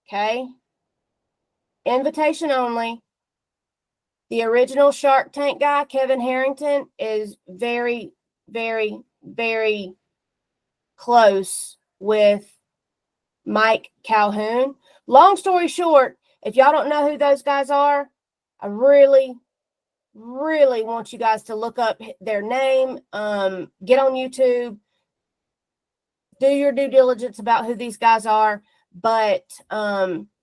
Okay. Invitation only. The original Shark Tank guy, Kevin Harrington, is very, very, very close with Mike Calhoun. Long story short, if y'all don't know who those guys are, I really want you guys to look up their name, get on YouTube, do your due diligence about who these guys are. But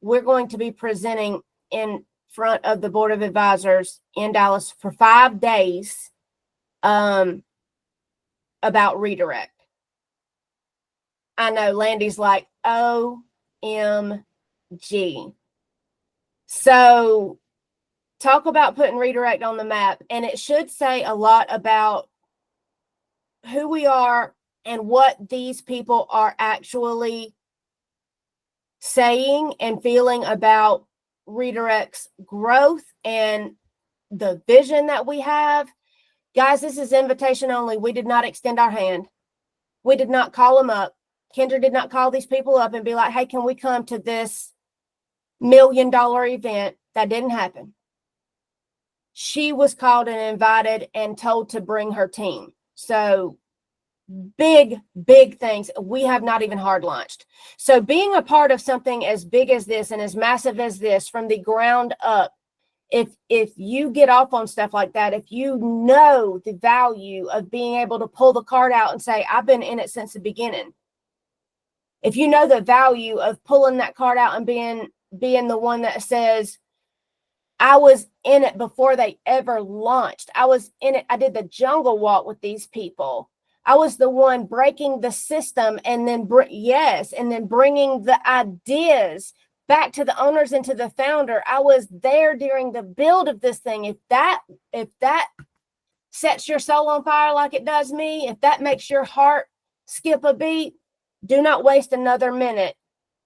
we're going to be presenting in front of the Board of Advisors in Dallas for 5 days about Redirect. I know Landy's like, OMG. So talk about putting Redirect on the map, and it should say a lot about who we are and what these people are actually saying and feeling about Redirect's growth and the vision that we have. Guys, this is invitation only. We did not extend our hand. We did not call them up. Kendra did not call these people up and be like, hey, can we come to this $1 million event? That didn't happen. She was called and invited and told to bring her team. So big things. We have not even hard launched. So being a part of something as big as this and as massive as this from the ground up, if you get off on stuff like that, if you know the value of being able to pull the card out and say, I've been in it since the beginning. If you know the value of pulling that card out and being the one that says, I was in it before they ever launched. I was in it. I did the jungle walk with these people. I was the one breaking the system and then bringing the ideas back to the owners and to the founder. I was there during the build of this thing. If that sets your soul on fire like it does me, if that makes your heart skip a beat, do not waste another minute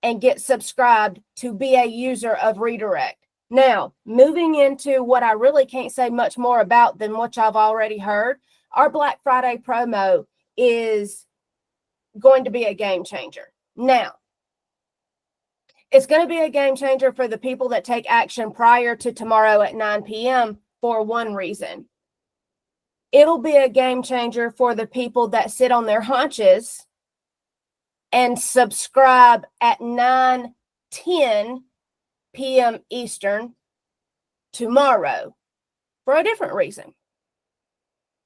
and get subscribed to be a user of Redirect. Now, moving into what I really can't say much more about than what y'all have already heard, our Black Friday promo is going to be a game changer. Now, it's going to be a game changer for the people that take action prior to tomorrow at 9 p.m. for one reason. It'll be a game changer for the people that sit on their haunches and subscribe at 9:10 p.m. Eastern tomorrow for a different reason.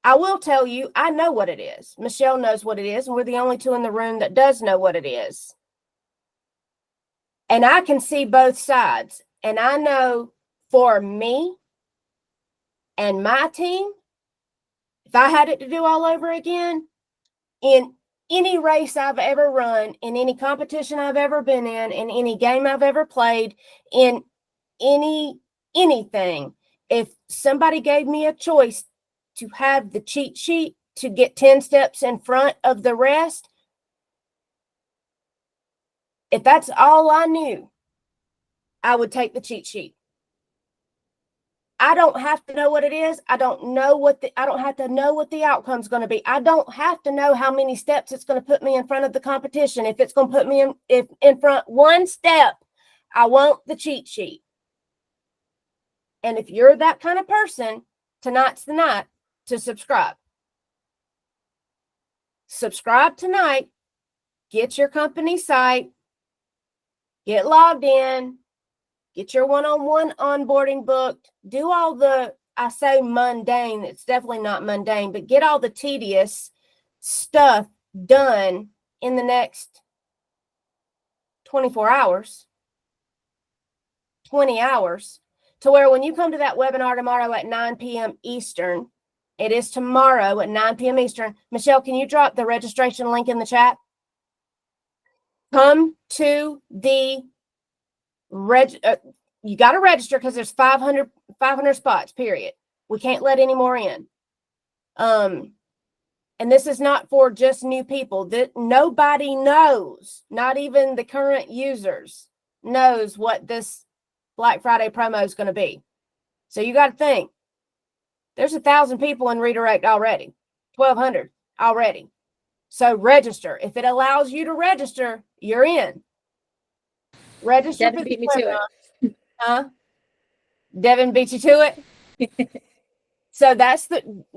I will tell you, I know what it is. Michelle knows what it is, and we're the only two in the room that does know what it is. And I can see both sides. And I know for me and my team, if I had it to do all over again, in any race I've ever run, in any competition I've ever been in any game I've ever played, in anything, if somebody gave me a choice to have the cheat sheet to get 10 steps in front of the rest, if that's all I knew, I would take the cheat sheet. I don't have to know what it is. I don't have to know what the outcome's going to be. I don't have to know how many steps it's going to put me in front of the competition. If it's going to put me in front one step, I want the cheat sheet. And if you're that kind of person, tonight's the night to subscribe. Subscribe tonight. Get your company site. Get logged in. Get your one-on-one onboarding booked. Do all the, I say mundane, it's definitely not mundane, but get all the tedious stuff done in the next 24 hours, 20 hours, to where when you come to that webinar tomorrow at 9 p.m. Eastern, it is tomorrow at 9 p.m. Eastern. Michelle, can you drop the registration link in the chat? Come to the you got to register because there's 500 spots, period. We can't let any more in. And this is not for just new people. That nobody knows, not even the current users knows what this Black Friday promo is going to be. So you got to think, there's 1,000 people in redirect already, 1,200 already. So register. If it allows you to register, you're in. Register. Devin beat me to it. Huh? Devin beat you to it? So that's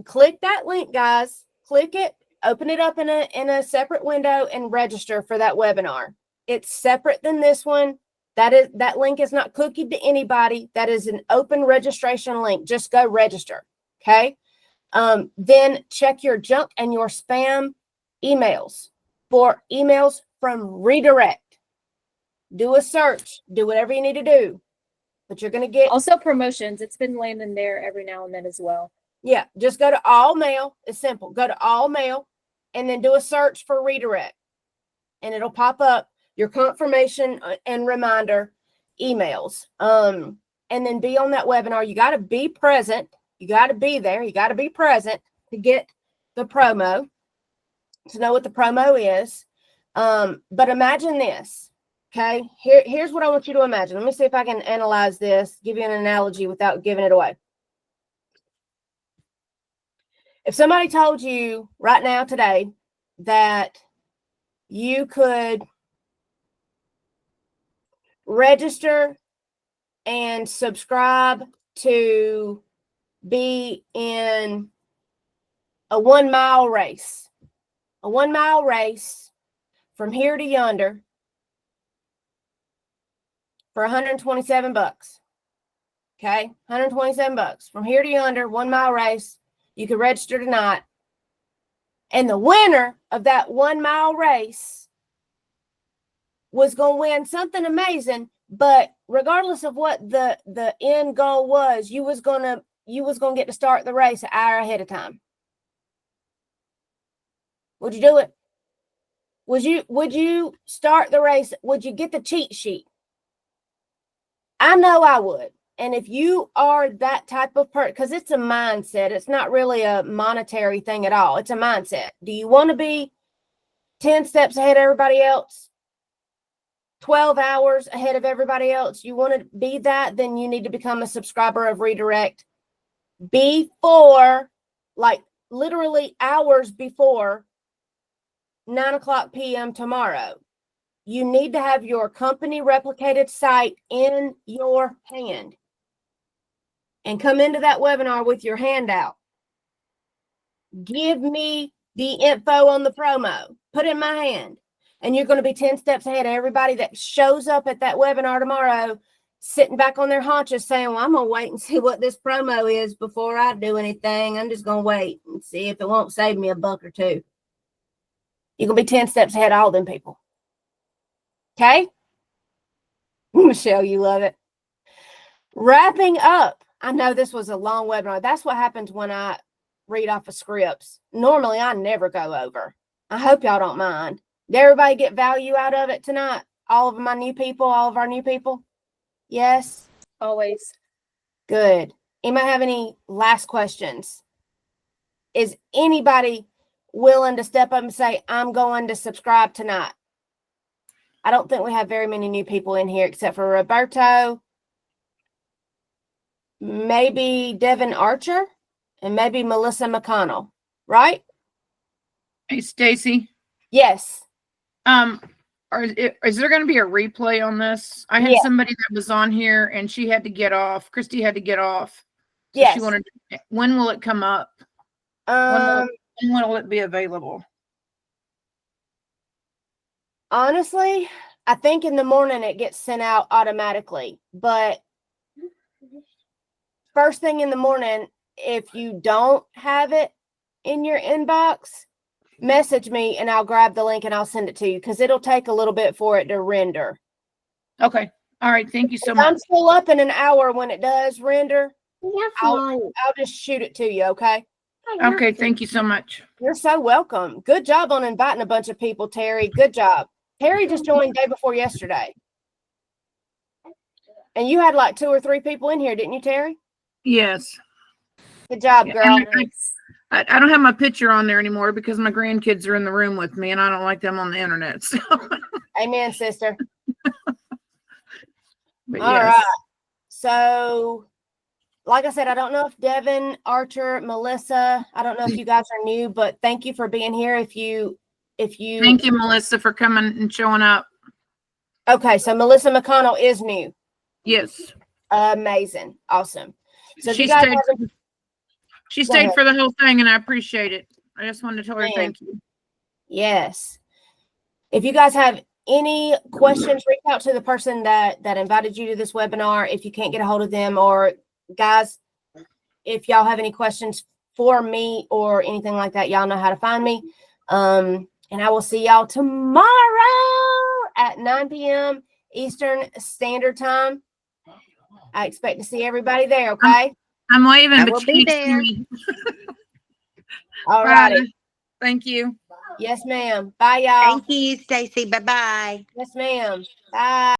click that link, guys. Click it, open it up in a separate window and register for that webinar. It's separate than this one. That link is not cookied to anybody. That is an open registration link. Just go register. Okay. Then check your junk and your spam emails for emails from redirect. Do a search, do whatever you need to do, but you're going to get Also promotions. It's been landing there every now and then as well. Yeah, just go to all mail. It's simple. Go to all mail and then do a search for redirect. And it'll pop up your confirmation and reminder emails. And then be on that webinar. You got to be present. You got to be there. You got to be present to get the promo, to know what the promo is. But imagine this. Okay, here's what I want you to imagine. Let me see if I can analyze this, give you an analogy without giving it away. If somebody told you right now today that you could register and subscribe to be in a 1 mile race, from here to yonder, for $127. Okay, $127 from here to yonder, 1 mile race. You can register tonight. And the winner of that 1 mile race was going to win something amazing. But regardless of what the end goal was, you was going to get to start the race an hour ahead of time. Would you do it? Would you start the race? Would you get the cheat sheet? I know I would. And if you are that type of person, because it's a mindset, it's not really a monetary thing at all. It's a mindset. Do you want to be 10 steps ahead of everybody else? 12 hours ahead of everybody else? You want to be that? Then you need to become a subscriber of Redirect before, like literally hours before 9:00 p.m. tomorrow. You need to have your company replicated site in your hand and come into that webinar with your hand out. Give me the info on the promo, put it in my hand, and you're going to be 10 steps ahead of everybody that shows up at that webinar tomorrow, sitting back on their haunches saying, well, I'm going to wait and see what this promo is before I do anything. I'm just going to wait and see if it won't save me $1 or $2. You're going to be 10 steps ahead of all them people. Okay? Michelle, you love it. Wrapping up. I know this was a long webinar. That's what happens when I read off of scripts. Normally, I never go over. I hope y'all don't mind. Did everybody get value out of it tonight? All of my new people, all of our new people? Yes? Always. Good. Anybody have any last questions? Is anybody willing to step up and say, I'm going to subscribe tonight? I don't think we have very many new people in here except for Roberto, maybe Devin Archer, and maybe Melissa McConnell, right? Hey, Stacy, Yes. is there going to be a replay on this? I had Yeah. somebody that was on here and she had to get off. Christy had to get off. So Yes. She wanted. When will it come up? When will it be available? Honestly, I think in the morning it gets sent out automatically, but first thing in the morning, if you don't have it in your inbox, message me and I'll grab the link and I'll send it to you because it'll take a little bit for it to render. Okay. All right. Thank you so If much. I'm still up in an hour when it does render, I'll just shoot it to you, okay? Okay. Thank you so much. You're so welcome. Good job on inviting a bunch of people, Terry. Good job. Terry just joined day before yesterday. And you had like 2 or 3 people in here, didn't you, Terry? Yes. Good job, Yeah, girl. and I don't have my picture on there anymore because my grandkids are in the room with me and I don't like them on the internet. So. Amen, sister. But All yes. right. So, like I said, I don't know if Devin, Archer, Melissa, I don't know if you guys are new, but thank you for being here. If you, Thank you, Melissa, for coming and showing up. okay, so Melissa McConnell is new. Yes. Amazing. Awesome. So if She you guys stayed, haven't- she Go stayed ahead. for the whole thing and I appreciate it. I just wanted to tell her Man. thank you. yes. If you guys have any questions, reach out to the person that invited you to this webinar. If you can't get a hold of them, or guys, if y'all have any questions for me or anything like that, y'all know how to find me. And I will see y'all tomorrow at 9 p.m. Eastern Standard Time. I expect to see everybody there, okay? I'm waving, I but will you be can't see there. me. All Bye. righty. Thank you. Yes, ma'am. Bye, y'all. Thank you, Stacy. Bye-bye. Yes, ma'am. Bye.